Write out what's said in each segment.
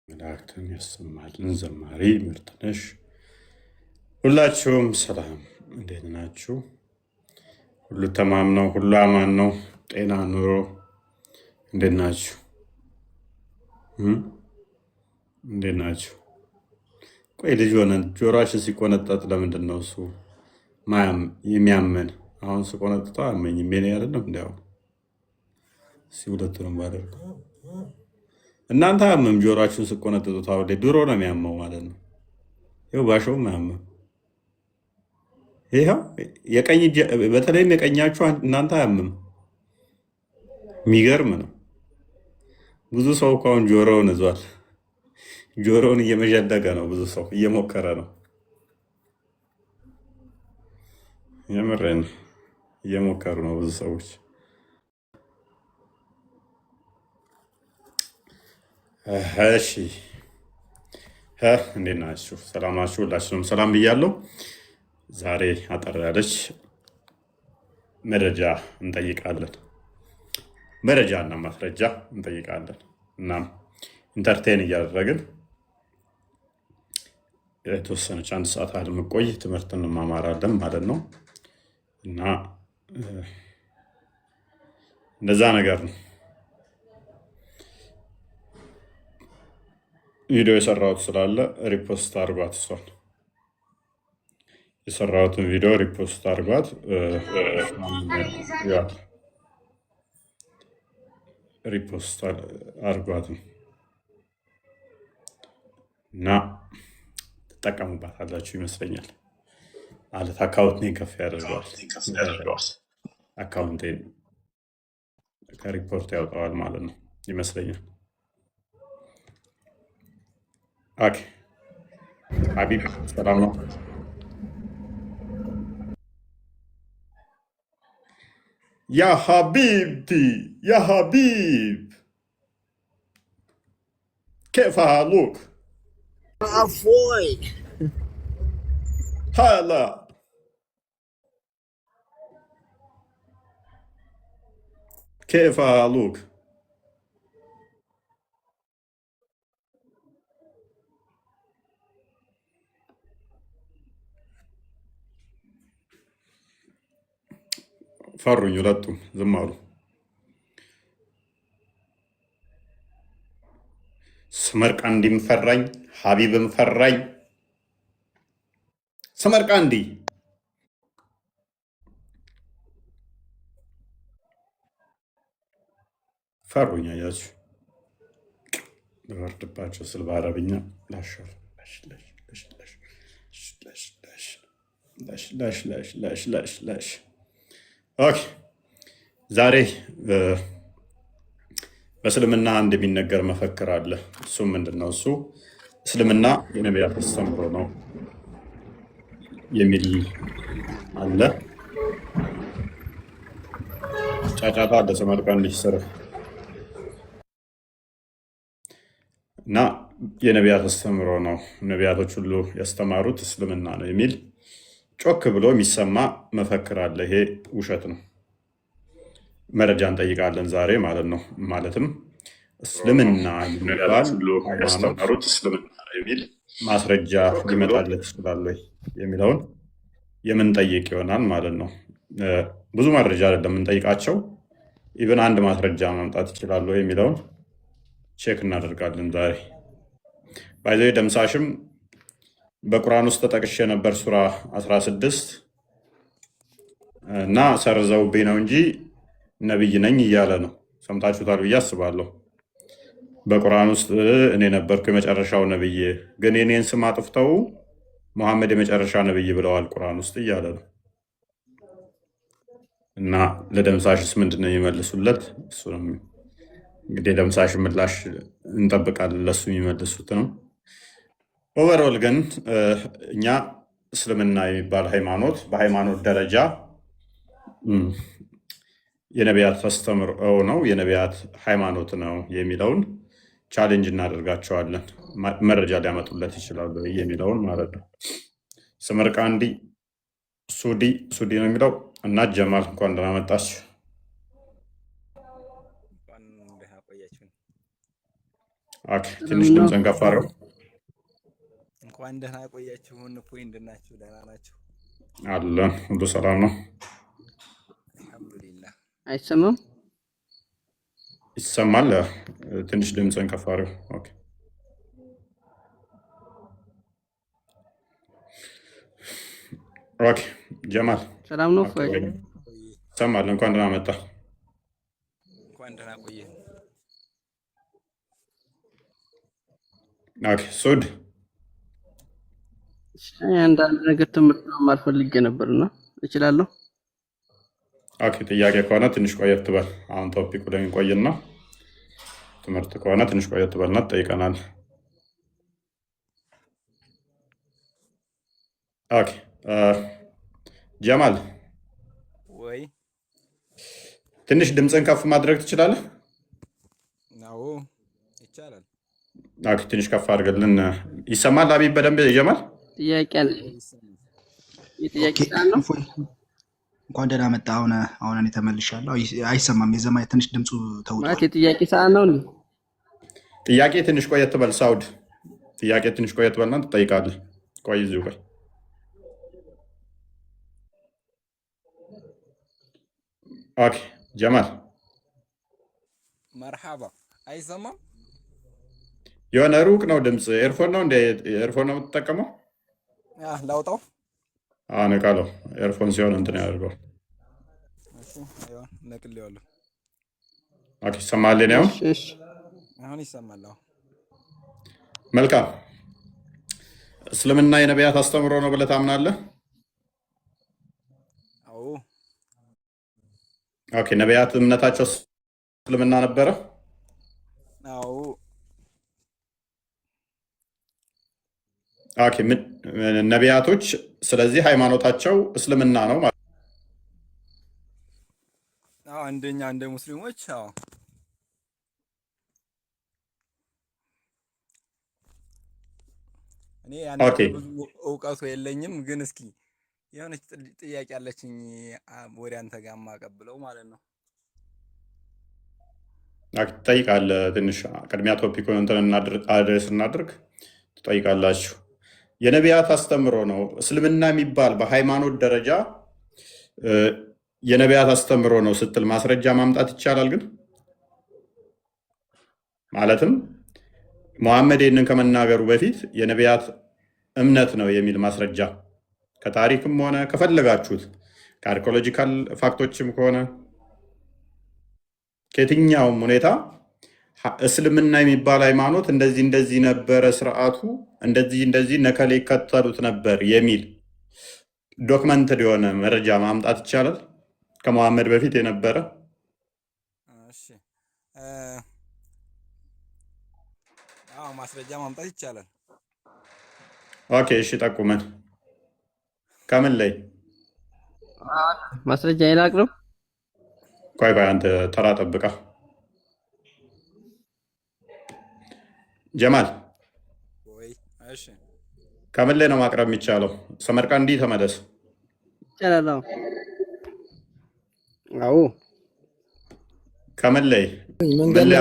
መላእክትን ያሰማልን ዘማሪ ምርጥነሽ። ሁላችሁም ሰላም እንዴት ናችሁ? ሁሉ ተማም ነው፣ ሁሉ አማን ነው። ጤና ኑሮ እንዴት ናችሁ? እንዴት ናችሁ? ቆይ ልጅ ሆነ ጆሮአችን ሲቆነጠጥ ለምንድን ነው እሱ የሚያመን? አሁን ስቆነጥጠው አመኝም ሜን አይደለም እንዲያው ሁለቱንም ባደርገው እናንተ አያምም? ጆሮአችሁን ስቆነጥጡት አሁን ድሮ ነው የሚያመው ማለት ነው። ይኸው ባሸውም አያምም። ይኸው የቀኝ በተለይም የቀኛችሁ እናንተ አያምም። የሚገርም ነው። ብዙ ሰው እኮ አሁን ጆሮውን እዟል። ጆሮውን እየመዠደገ ነው። ብዙ ሰው እየሞከረ ነው። የምሬን እየሞከሩ ነው ብዙ ሰዎች። እሺ እንዴት ናችሁ? ሰላም ናችሁ? ሁላችሁንም ሰላም ብያለሁ። ዛሬ አጠር ያለች መረጃ እንጠይቃለን። መረጃ እና ማስረጃ እንጠይቃለን። እናም ኢንተርቴን እያደረግን የተወሰነች አንድ ሰዓት ያህል የምቆይ ትምህርትን እንማማራለን ማለት ነው እና እንደዛ ነገር ነው። ቪዲዮ የሰራሁት ስላለ ሪፖስት አድርጓት። እሷን የሰራሁትን ቪዲዮ ሪፖስት አድርጓት ሪፖስት አድርጓት እና ትጠቀሙባታላችሁ ይመስለኛል። ማለት አካውንቴን ከፍ ያደርገዋል። አካውንቴን ከሪፖርት ያውጠዋል ማለት ነው ይመስለኛል። ኦኬ ሀቢብ ሰላም ነው? ያ ሀቢብቲ ያ ሀቢብ كيف حالك؟ عفوي هلا كيف حالك؟ ፈሩኝ ሁለቱም ዝም አሉ። ስመርቃንዲም ፈራኝ፣ ሀቢብም ፈራኝ። ስመርቃንዲ ፈሩኝ። አያችሁ በወርድባቸው ስል በአረብኛ ላሽ ኦኬ ዛሬ በእስልምና አንድ የሚነገር መፈክር አለ። እሱም ምንድን ነው? እሱ እስልምና የነቢያት አስተምህሮ ነው የሚል አለ። ጫጫታ አለ ሰመርቃንዲ ስር እና የነቢያት አስተምህሮ ነው፣ ነቢያቶች ሁሉ ያስተማሩት እስልምና ነው የሚል ጮክ ብሎ የሚሰማ መፈክር አለ። ይሄ ውሸት ነው። መረጃ እንጠይቃለን ዛሬ ማለት ነው። ማለትም እስልምና የሚባል ያስተማሩት እስልምና የሚል ማስረጃ ሊመጣለት ይችላል ወይ የሚለውን የምንጠይቅ ይሆናል ማለት ነው። ብዙ መረጃ አይደለም የምንጠይቃቸው፣ ኢቨን አንድ ማስረጃ ማምጣት ይችላሉ የሚለውን ቼክ እናደርጋለን ዛሬ። ባይዘ ደምሳሽም በቁርአን ውስጥ ተጠቅሼ ነበር ሱራ 16 እና ሰርዘውብኝ ነው እንጂ ነብይ ነኝ እያለ ነው። ሰምታችሁታል ብዬ አስባለሁ። በቁርአን ውስጥ እኔ ነበርኩ የመጨረሻው ነብይ፣ ግን የኔን ስም አጥፍተው መሐመድ የመጨረሻ ነብይ ብለዋል ቁርአን ውስጥ እያለ ነው። እና ለደምሳሽስ ምንድን ነው የሚመልሱለት? እሱንም እንግዲህ ደምሳሽ ምላሽ እንጠብቃለን፣ ለሱ የሚመልሱት ነው። ኦቨርኦል ግን እኛ እስልምና የሚባል ሃይማኖት በሃይማኖት ደረጃ የነቢያት አስተምህሮ ነው፣ የነቢያት ሃይማኖት ነው የሚለውን ቻሌንጅ እናደርጋቸዋለን። መረጃ ሊያመጡለት ይችላሉ የሚለውን ማለት ነው። ስመርቃንዲ ሱዲ ነው የሚለው እና ጀማል እንኳን ደህና መጣች። ኦኬ፣ ትንሽ ድምፅን ከፍ አድርገው። እንኳን ደህና ቆያችሁን። እፎይ እንደናችሁ? ደህና ናችሁ? አለን፣ ሁሉ ሰላም ነው። አልሐምዱሊላህ። አይሰማም? ይሰማል። ትንሽ ድምፅን ከፍ አድርገው። ኦኬ፣ ኦኬ። ጀማል ሰላም ነው? እፎይ ይሰማል። እንኳን ደህና መጣ። እንኳን ደህና ቆየ። ኦኬ፣ ሱድ አንዳንድ ነገር ትምህርት መማር ፈልጌ ነበርና እችላለሁ? ኦኬ፣ ጥያቄ ከሆነ ትንሽ ቆየት ትበል። አሁን ቶፒኩ ላይ እንቆይና ትምህርት ከሆነ ትንሽ ቆየት ትበልና ትጠይቀናል። ኦኬ፣ ጀማል ወይ ትንሽ ድምፅን ከፍ ማድረግ ትችላለህ? ነው ይቻላል። ኦኬ፣ ትንሽ ከፍ አድርግልን። ይሰማል? አቢብ በደንብ ጀማል? ጥያቄ አለ። የጥያቄ ሰዓት ነው። እንኳን ደህና መጣ። አሁን እኔ ተመልሻለሁ። አይሰማም። የዘማ ትንሽ ድምፁ ተውጧል። ማለት የጥያቄ ሰዓት ነው እንዴ? ጥያቄ ትንሽ ቆየት በል ሳውድ። ጥያቄ ትንሽ ቆየት በልና ትጠይቃለህ። ቆይ እዚሁ ቆይ። ኦኬ ጀማል መርሐባ። አይሰማም? የሆነ ሩቅ ነው ድምፅ። ኤርፎን ነው እንደ ኤርፎን ነው የምትጠቀመው? ላውጣው? ነቃለው። ኤርፎን ሲሆን እንትን ያደርገው። እሺ፣ አይዋ ነቅሌዋለሁ። ኦኬ፣ ይሰማል? ነው እሺ፣ አሁን ይሰማል። መልካም። እስልምና የነቢያት አስተምሮ ነው ብለህ ታምናለህ? አዎ። ኦኬ፣ ነቢያት እምነታቸው እስልምና ነበረ? አዎ። ኦኬ፣ ነቢያቶች ስለዚህ ሃይማኖታቸው እስልምና ነው ማለት ነው? አዎ፣ እንደኛ እንደ ሙስሊሞች። አዎ። እኔ ያን ብዙ እውቀቱ የለኝም፣ ግን እስኪ የሆነች ጥያቄ አለችኝ ወደ አንተ ጋር የማቀብለው ማለት ነው። ትጠይቃለህ። ትንሽ ቅድሚያ ቶፒኩን እንትን አድሬስ እናድርግ። ትጠይቃላችሁ። የነቢያት አስተምሮ ነው እስልምና የሚባል በሃይማኖት ደረጃ የነቢያት አስተምሮ ነው ስትል ማስረጃ ማምጣት ይቻላል? ግን ማለትም መሐመድ ይህንን ከመናገሩ በፊት የነቢያት እምነት ነው የሚል ማስረጃ ከታሪክም ሆነ ከፈለጋችሁት ከአርኪኦሎጂካል ፋክቶችም ከሆነ ከየትኛውም ሁኔታ እስልምና የሚባል ሃይማኖት እንደዚህ እንደዚህ ነበረ፣ ስርዓቱ እንደዚህ ነከሌ ይከተሉት ነበር የሚል ዶክመንትድ የሆነ መረጃ ማምጣት ይቻላል? ከመሐመድ በፊት የነበረ? እሺ፣ አዎ፣ ማስረጃ ማምጣት ይቻላል። ኦኬ፣ እሺ፣ ጠቁመን። ከምን ላይ ማስረጃ ይላቅርብ? ቆይ አንተ ተራ ጠብቃ። ጀማል ወይ እሺ፣ ከምን ላይ ነው ማቅረብ የሚቻለው? ሰመርቃንዲ ተመለስ። ይቻላል? አዎ። ከምን ላይ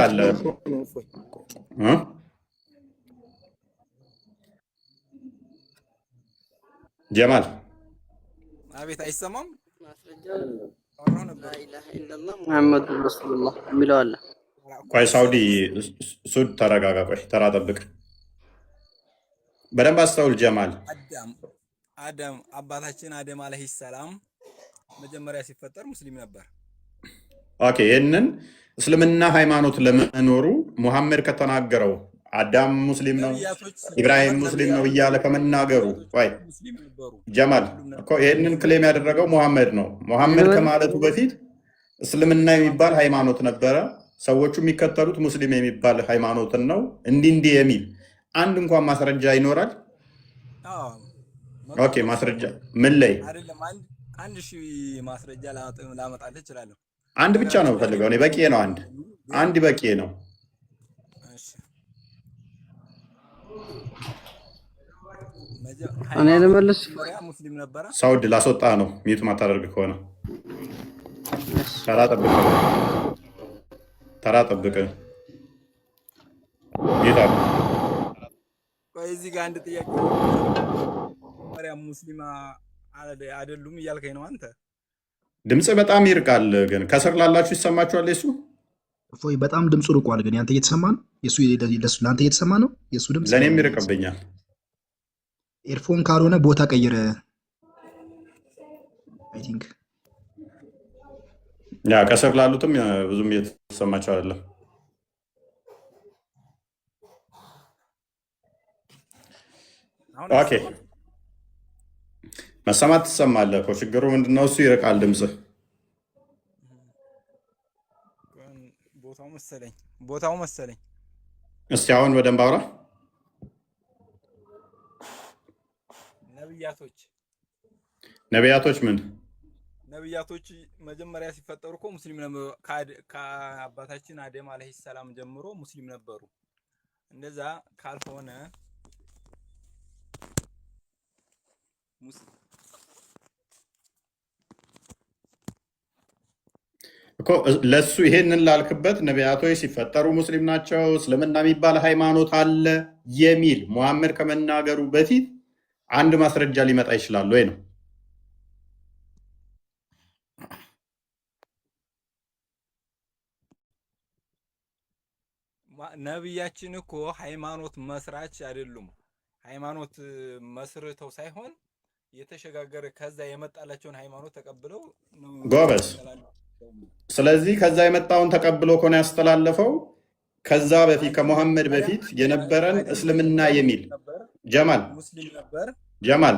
አለ? ጀማል አቤት፣ አይሰማም? ሙሐመድ ረሱሉላህ የሚለው አለ። ቆይ ሳውዲ ሱድ ተረጋጋ። ቆይ ተራ ጠብቅ። በደንብ አስተውል ጀማል። አዳም አባታችን አደም አለይሂ ሰላም መጀመሪያ ሲፈጠር ሙስሊም ነበር። ኦኬ፣ ይህንን እስልምና ሃይማኖት ለመኖሩ ሙሐመድ ከተናገረው አዳም ሙስሊም ነው ኢብራሂም ሙስሊም ነው እያለ ከመናገሩ ቆይ ጀማል እኮ ይህንን ክሌም ያደረገው ሙሐመድ ነው። ሙሐመድ ከማለቱ በፊት እስልምና የሚባል ሃይማኖት ነበረ፣ ሰዎቹ የሚከተሉት ሙስሊም የሚባል ሃይማኖትን ነው እንዲህ የሚል አንድ እንኳን ማስረጃ ይኖራል? ኦኬ፣ ማስረጃ ምን ላይ? አንድ ሺህ ማስረጃ ላመጣልህ እችላለሁ። አንድ ብቻ ነው ፈልገው። እኔ በቂ ነው። አንድ በቂ ነው። እኔ ልመልስ። ሙስሊም ነበረ። ሳውድ ላስወጣ ነው ሚዩት ማታደርግ ከሆነ ተራ ጠብቅ። እንዴት አሉ? ቆይ እዚህ ጋር አንድ ጥያቄ ማርያም ሙስሊማ አይደሉም እያልከኝ ነው አንተ? ድምፅ በጣም ይርቃል፣ ግን ከስር ላላችሁ ይሰማችኋል? የሱ እፎይ በጣም ድምፁ ርቋል። ግን ያንተ እየተሰማ ነው? የሱ ለአንተ እየተሰማ ነው? የሱ ድምፅ ለእኔም ይርቅብኛል። ኤርፎን ካልሆነ ቦታ ቀይረ። አይ ቲንክ ያ ከስር ላሉትም ብዙም እየተሰማቸው አይደለም። ኦኬ መሰማት ትሰማለህ እኮ። ችግሩ ምንድነው? እሱ ይርቃል ድምፅህ። ቦታው መሰለኝ። እስቲ አሁን በደንብ አውራ። ነቢያቶች ምን ነቢያቶች መጀመሪያ ሲፈጠሩ እኮ ሙስሊም ነበሩ። ከአባታችን አደም አለይሂ ሰላም ጀምሮ ሙስሊም ነበሩ። እንደዛ ካልሆነ እኮ ለሱ ይሄንን ላልክበት ነቢያቶች ሲፈጠሩ ሙስሊም ናቸው፣ እስልምና የሚባል ሃይማኖት አለ የሚል ሙሐመድ ከመናገሩ በፊት አንድ ማስረጃ ሊመጣ ይችላል ወይ ነው? ነቢያችን እኮ ሃይማኖት መስራች አይደሉም። ሃይማኖት መስርተው ሳይሆን የተሸጋገረ ከዛ የመጣላቸውን ሃይማኖት ተቀብለው ነው ጎበዝ። ስለዚህ ከዛ የመጣውን ተቀብሎ ከሆነ ያስተላለፈው ከዛ በፊት ከሙሐመድ በፊት የነበረን እስልምና የሚል ጀማል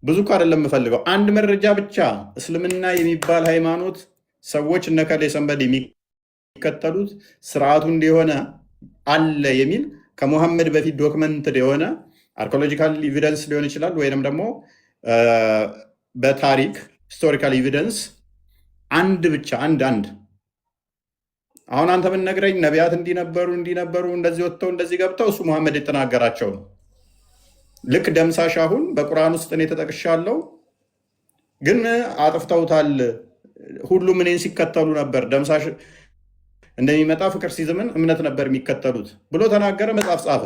ብዙ እኮ አይደለም የምፈልገው፣ አንድ መረጃ ብቻ። እስልምና የሚባል ሃይማኖት ሰዎች እነከሌ ሰንበድ የሚከተሉት ስርዓቱ እንዲሆነ አለ የሚል ከሙሐመድ በፊት ዶክመንትድ የሆነ አርኪኦሎጂካል ኤቪደንስ ሊሆን ይችላል፣ ወይንም ደግሞ በታሪክ ሂስቶሪካል ኤቪደንስ አንድ ብቻ አንድ አሁን አንተ ምን ነግረኝ? ነቢያት እንዲነበሩ እንደዚህ ወጥተው እንደዚህ ገብተው እሱ ሙሐመድ የተናገራቸው ነው። ልክ ደምሳሽ አሁን በቁርአን ውስጥ እኔ ተጠቅሻለሁ፣ ግን አጥፍተውታል። ሁሉም እኔን ሲከተሉ ነበር፣ ደምሳሽ እንደሚመጣ ፍቅር ሲዝምን እምነት ነበር የሚከተሉት ብሎ ተናገረ፣ መጽሐፍ ጻፈ።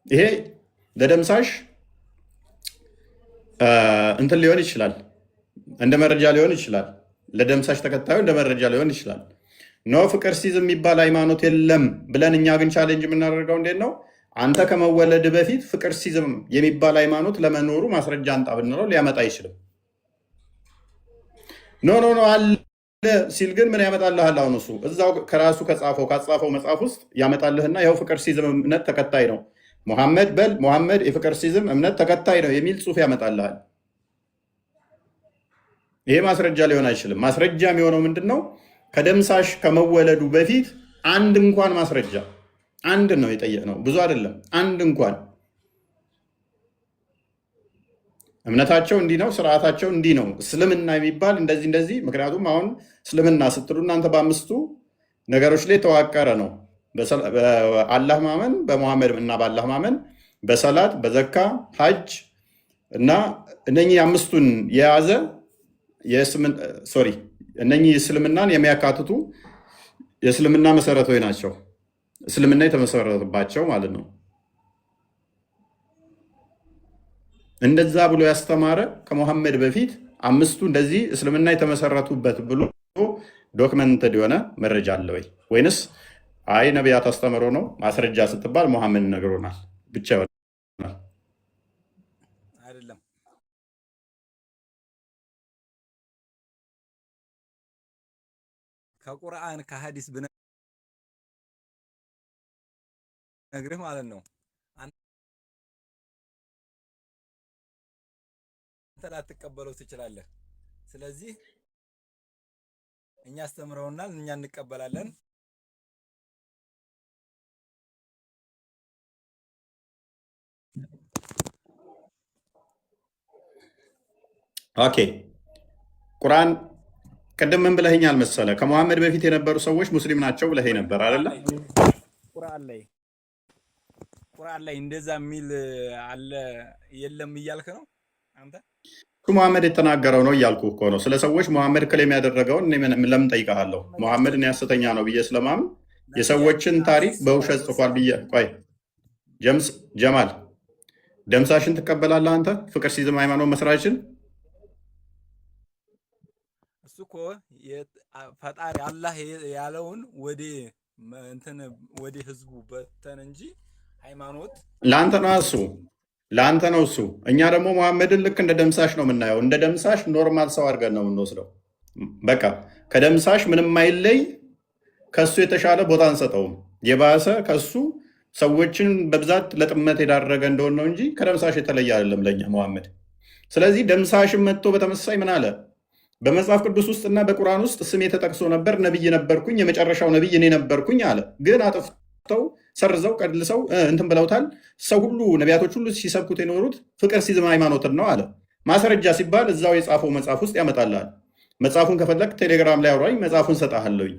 ይሄ ለደምሳሽ እንትን ሊሆን ይችላል፣ እንደ መረጃ ሊሆን ይችላል። ለደምሳሽ ተከታዩ እንደ መረጃ ሊሆን ይችላል። ኖ ፍቅር ሲዝም የሚባል ሃይማኖት የለም ብለን እኛ ግን ቻሌንጅ የምናደርገው እንዴት ነው? አንተ ከመወለድ በፊት ፍቅር ሲዝም የሚባል ሃይማኖት ለመኖሩ ማስረጃ አንጣ ብንለው ሊያመጣ አይችልም። ኖ አለ ሲል ግን ምን ያመጣልሃል? አሁን እሱ እዛው ከራሱ ካጻፈው መጽሐፍ ውስጥ ያመጣልህና ይኸው ፍቅር ሲዝም እምነት ተከታይ ነው ሙሐመድ የፍቅር ሲዝም እምነት ተከታይ ነው የሚል ጽሑፍ ያመጣልሃል። ይሄ ማስረጃ ሊሆን አይችልም። ማስረጃ የሚሆነው ምንድን ነው? ከደምሳሽ ከመወለዱ በፊት አንድ እንኳን ማስረጃ አንድ ነው የጠየቅነው፣ ብዙ አይደለም። አንድ እንኳን እምነታቸው እንዲህ ነው፣ ስርዓታቸው እንዲህ ነው፣ እስልምና የሚባል እንደዚህ። ምክንያቱም አሁን እስልምና ስትሉ እናንተ በአምስቱ ነገሮች ላይ የተዋቀረ ነው። በአላህ ማመን፣ በሙሐመድ እና በአላህ ማመን፣ በሰላት፣ በዘካ፣ ሀጅ እና እነኚህ አምስቱን የያዘ እነኚህ እስልምናን የሚያካትቱ የእስልምና መሰረቶች ናቸው። እስልምና የተመሰረተባቸው ማለት ነው። እንደዛ ብሎ ያስተማረ ከሙሐመድ በፊት አምስቱ እንደዚህ እስልምና የተመሰረቱበት ብሎ ዶክመንትድ የሆነ መረጃ አለ ወይ? ወይንስ አይ ነቢያት አስተምሮ ነው ማስረጃ ስትባል ሙሐመድ ነግሮናል ብቻ ይሆናል? አይደለም። ከቁርአን ከሐዲስ ብነግርህ ማለት ነው አንተ ላትቀበለው ትችላለህ። ስለዚህ እኛ አስተምረውናል፣ እኛ እንቀበላለን። ኦኬ ቁርአን ቅድም ምን ብለኸኛል መሰለ? ከሙሐመድ በፊት የነበሩ ሰዎች ሙስሊም ናቸው ብለኸኝ ነበር አይደለ? ቁርአን ላይ እንደዛ የሚል አለ የለም እያልክ ነው አንተ? ሙሐመድ የተናገረው ነው እያልኩ እኮ ነው። ስለ ሰዎች ሙሐመድ ክሌም ያደረገውን ለምን ጠይቀሃለሁ? ሙሐመድ እኔ ሐሰተኛ ነው ብዬ ስለማምን የሰዎችን ታሪክ በውሸት ጽፏል ብዬ ቆይ ጀማል ደምሳሽን ትቀበላለህ አንተ? ፍቅር ሲዝም ሃይማኖት መስራችን እሱ እኮ ፈጣሪ አላህ ያለውን ወደ ህዝቡ በተን እንጂ ሃይማኖት ለአንተ ነው እሱ። እኛ ደግሞ መሐመድን ልክ እንደ ደምሳሽ ነው የምናየው። እንደ ደምሳሽ ኖርማል ሰው አድርገን ነው የምንወስደው። በቃ ከደምሳሽ ምንም አይለይ፣ ከሱ የተሻለ ቦታ አንሰጠውም። የባሰ ከሱ ሰዎችን በብዛት ለጥመት የዳረገ እንደሆነ ነው እንጂ ከደምሳሽ የተለየ አይደለም ለኛ መሐመድ። ስለዚህ ደምሳሽን መጥቶ በተመሳይ ምን አለ? በመጽሐፍ ቅዱስ ውስጥና በቁርአን ውስጥ ስሜ ተጠቅሶ ነበር፣ ነብይ ነበርኩኝ፣ የመጨረሻው ነብይ እኔ ነበርኩኝ አለ። ግን አጥፍተው ሰርዘው ቀድልሰው እንትን ብለውታል። ሰው ሁሉ ነቢያቶች ሁሉ ሲሰብኩት የኖሩት ፍቅር ሲዝም ሃይማኖትን ነው አለ። ማስረጃ ሲባል እዛው የጻፈው መጽሐፍ ውስጥ ያመጣልሃል። መጽሐፉን ከፈለግ ቴሌግራም ላይ አውራኝ፣ መጽሐፉን ሰጣለሁኝ።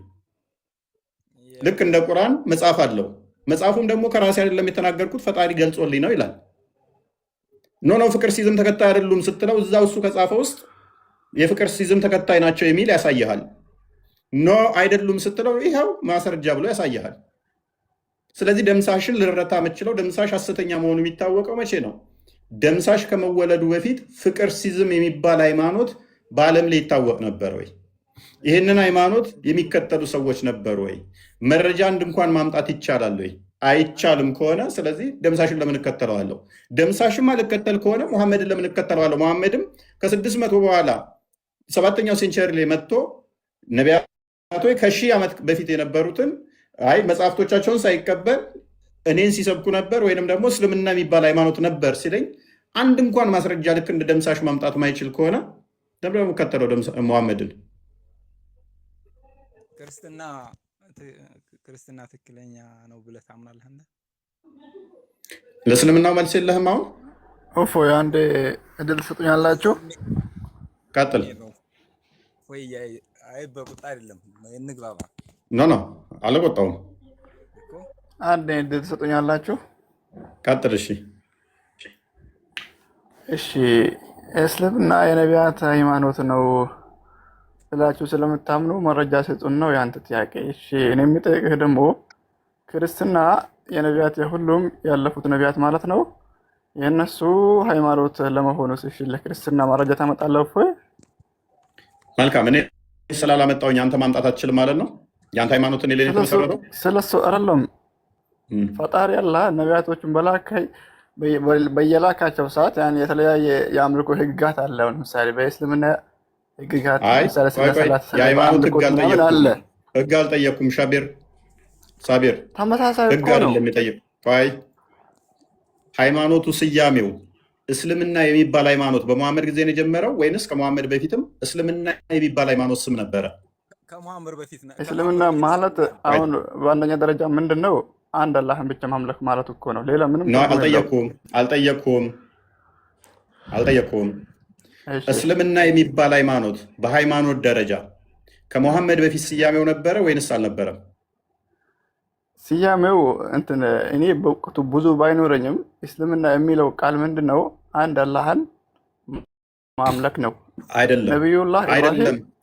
ልክ እንደ ቁርአን መጽሐፍ አለው። መጽሐፉም ደግሞ ከራሴ አይደለም የተናገርኩት ፈጣሪ ገልጾልኝ ነው ይላል። ኖ ፍቅር ሲዝም ተከታይ አይደሉም ስትለው እዛው እሱ ከጻፈ ውስጥ የፍቅር ሲዝም ተከታይ ናቸው የሚል ያሳይሃል። ኖ አይደሉም ስትለው ይኸው ማስረጃ ብሎ ያሳይሃል። ስለዚህ ደምሳሽን ልረታ የምችለው ደምሳሽ ሐሰተኛ መሆኑ የሚታወቀው መቼ ነው? ደምሳሽ ከመወለዱ በፊት ፍቅር ሲዝም የሚባል ሃይማኖት በዓለም ላይ ይታወቅ ነበር ወይ? ይህንን ሃይማኖት የሚከተሉ ሰዎች ነበሩ ወይ? መረጃ አንድ እንኳን ማምጣት ይቻላል ወይ? አይቻልም ከሆነ ስለዚህ ደምሳሽን ለምን እከተለዋለሁ? ደምሳሽም አልከተል ከሆነ ሙሐመድን ለምን እከተለዋለሁ? ሙሐመድም ከ600 በኋላ 7ኛው ሴንቸሪ ላይ መጥቶ ነቢያቶች ከ1000 ዓመት በፊት የነበሩትን መጽሐፍቶቻቸውን ሳይቀበል እኔን ሲሰብኩ ነበር ወይንም ደግሞ እስልምና የሚባል ሃይማኖት ነበር ሲለኝ አንድ እንኳን ማስረጃ ልክ እንደ ደምሳሽ ማምጣት ማይችል ከሆነ ለምን የምከተለው ሙሐመድን? ክርስትና ትክክለኛ ነው ብለህ ታምናለህ? ለእስልምናው መልስ የለህም? አሁን እፎይ አንዴ እድል ትሰጡኛላችሁ? ቀጥል። በቁጣ አይደለም እንግባባ። ኖ አልቆጣውም። አንዴ እድል ትሰጡኛላችሁ? ቀጥል። እሺ እስልምና የነቢያት ሃይማኖት ነው ብላችሁ ስለምታምኑ መረጃ ስጡን ነው ያንተ ጥያቄ። እሺ እኔ የሚጠይቅህ ደግሞ ክርስትና የነቢያት የሁሉም ያለፉት ነቢያት ማለት ነው የእነሱ ሃይማኖት ለመሆኑ እሺ ለክርስትና መረጃ ታመጣለህ ወይ? መልካም። እኔ ስላላመጣሁኝ አንተ ማምጣት አትችልም ማለት ነው? የአንተ ሃይማኖት እኔ ላይ የተመሰረተው ስለሱ አይደለም። ፈጣሪ አላህ ነቢያቶችን በየላካቸው ሰዓት ያን የተለያየ የአምልኮ ህግጋት አለ። ለምሳሌ በእስልምና ህግጋት የሃይማኖት ህግ አልጠየኩም። ሳቢር ተመሳሳይ ህግ አይደለም የጠየቁ። ሃይማኖቱ ስያሜው እስልምና የሚባል ሃይማኖት በመሐመድ ጊዜ ነው የጀመረው ወይንስ ከመሐመድ በፊትም እስልምና የሚባል ሃይማኖት ስም ነበረ? ከመሐመድ በፊት ነው። እስልምና ማለት አሁን በአንደኛ ደረጃ ምንድን ነው? አንድ አላህን ብቻ ማምለክ ማለት እኮ ነው። ሌላ ምንም አልጠየኩም። እስልምና የሚባል ሃይማኖት በሃይማኖት ደረጃ ከመሐመድ በፊት ስያሜው ነበረ ወይንስ አልነበረም? ስያሜው እኔ በወቅቱ ብዙ ባይኖረኝም እስልምና የሚለው ቃል ምንድን ነው? አንድ አላህን ማምለክ ነው። ነቢዩላህ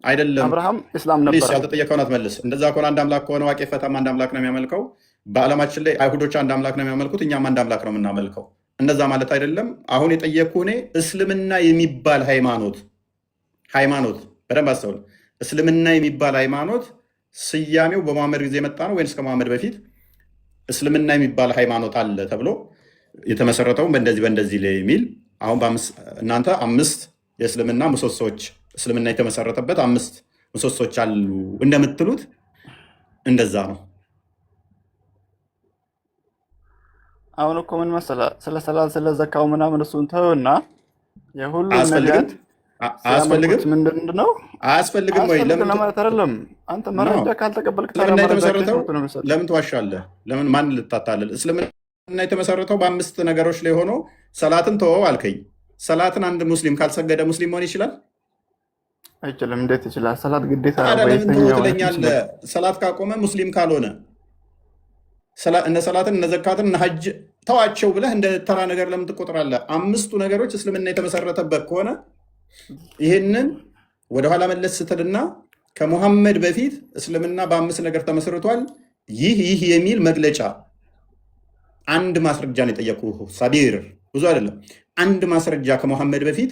አይደለም አብርሃም እስላም ነበር። ያልተጠየቀውን አትመልስ። እንደዛ ከሆነ አንድ አምላክ ከሆነ ዋቄ ፈታም አንድ አምላክ ነው የሚያመልከው። በዓለማችን ላይ አይሁዶች አንድ አምላክ ነው የሚያመልኩት፣ እኛም አንድ አምላክ ነው የምናመልከው። እንደዛ ማለት አይደለም። አሁን የጠየቅኩ እኔ እስልምና የሚባል ሃይማኖት በደንብ አስተውል። እስልምና የሚባል ሃይማኖት ስያሜው በመሐመድ ጊዜ የመጣ ነው ወይንስ ከመሐመድ በፊት እስልምና የሚባል ሃይማኖት አለ ተብሎ የተመሰረተውን በእንደዚህ ላይ የሚል አሁን እናንተ 5 የእስልምና ምሰሶዎች እስልምና የተመሰረተበት 5 ምሰሶች አሉ እንደምትሉት እንደዛ ነው። አሁን እኮ ምን መሰለህ ስለ ሰላት ስለ ዘካው ምናምን እሱን ተውና የሁሉም ነቢያት አያስፈልግም። ምንድን ነው አያስፈልግም ወይ? ለማለት አይደለም። አንተ መረጃ ካልተቀበልክ ለምን ትዋሻለህ? ለምን ማን ልታታልል? እስልምና የተመሰረተው በ5 ነገሮች ላይ ሆኖ ሰላትን ተወው አልከኝ። ሰላትን አንድ ሙስሊም ካልሰገደ ሙስሊም መሆን ይችላል? አይችልም። እንዴት ይችላል? ሰላት ግዴታ ነው። ለምን ትለኛለህ? ሰላት ካቆመ ሙስሊም ካልሆነ እነ ሰላትን እነ ዘካትን እነ ሐጅ ተዋቸው ብለህ እንደ ተራ ነገር ለምን ትቆጥራለህ? 5ቱ ነገሮች እስልምና የተመሰረተበት ከሆነ ይህንን ወደኋላ መለስ ስትልና ከሙሐመድ በፊት እስልምና በ5 ነገር ተመስርቷል። ይህ የሚል መግለጫ አንድ ማስረጃ ነው የጠየቁህ ሳቢር፣ ብዙ አይደለም። አንድ ማስረጃ ከመሐመድ በፊት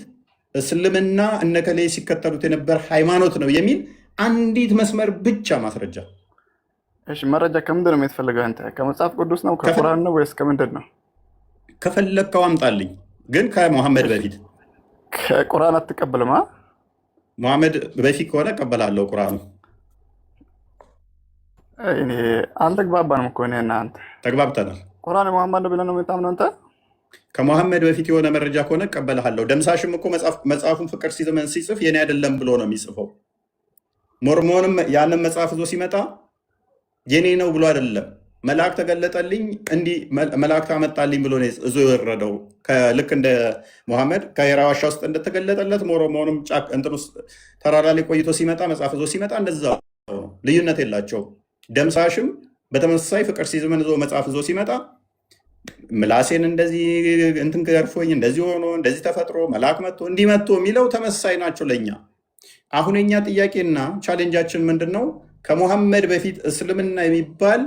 እስልምና እነከሌ ሲከተሉት የነበር ሃይማኖት ነው የሚል አንዲት መስመር ብቻ ማስረጃ። እሺ መረጃ ከምንድን ነው የምትፈልገው አንተ? ከመጽሐፍ ቅዱስ ነው ከቁርአን ነው ወይስ ከምንድን ነው? ከፈለግከው አምጣልኝ፣ ግን ከመሐመድ በፊት። ከቁርአን አትቀበልማ? መሐመድ በፊት ከሆነ እቀበላለሁ። ቁርአኑ እኔ አልተግባባንም እኮ እኔ እና አንተ። ተግባብተናል። ቁርአን መሐመድ ነው ብለህ ነው የምታምነው አንተ? ከመሐመድ በፊት የሆነ መረጃ ከሆነ እቀበልሃለሁ። ደምሳሽም እኮ መጽሐፉን ፍቅር ሲዘመን ሲጽፍ የኔ አይደለም ብሎ ነው የሚጽፈው። ሞርሞንም ያንን መጽሐፍ ይዞ ሲመጣ የኔ ነው ብሎ አይደለም፣ መልአክ ተገለጠልኝ እንዲህ መልአክ አመጣልኝ ብሎ ነው እዞ የወረደው። ልክ እንደ መሐመድ ከሄራ ዋሻ ውስጥ እንደተገለጠለት ሞርሞንም እንትን ውስጥ ተራራ ላይ ቆይቶ ሲመጣ መጽሐፍ ይዞ ሲመጣ እንደዛ ነው። ልዩነት የላቸው። ደምሳሽም በተመሳሳይ ፍቅር ሲዘመን ይዞ መጽሐፍ ይዞ ሲመጣ ምላሴን እንደዚህ እንትን ገርፎኝ እንደዚህ ሆኖ እንደዚህ ተፈጥሮ መልአክ መጥቶ እንዲህ መጥቶ የሚለው ተመሳሳይ ናቸው ለእኛ። አሁን የኛ ጥያቄና ቻሌንጃችን ምንድን ነው? ከሙሐመድ በፊት እስልምና የሚባል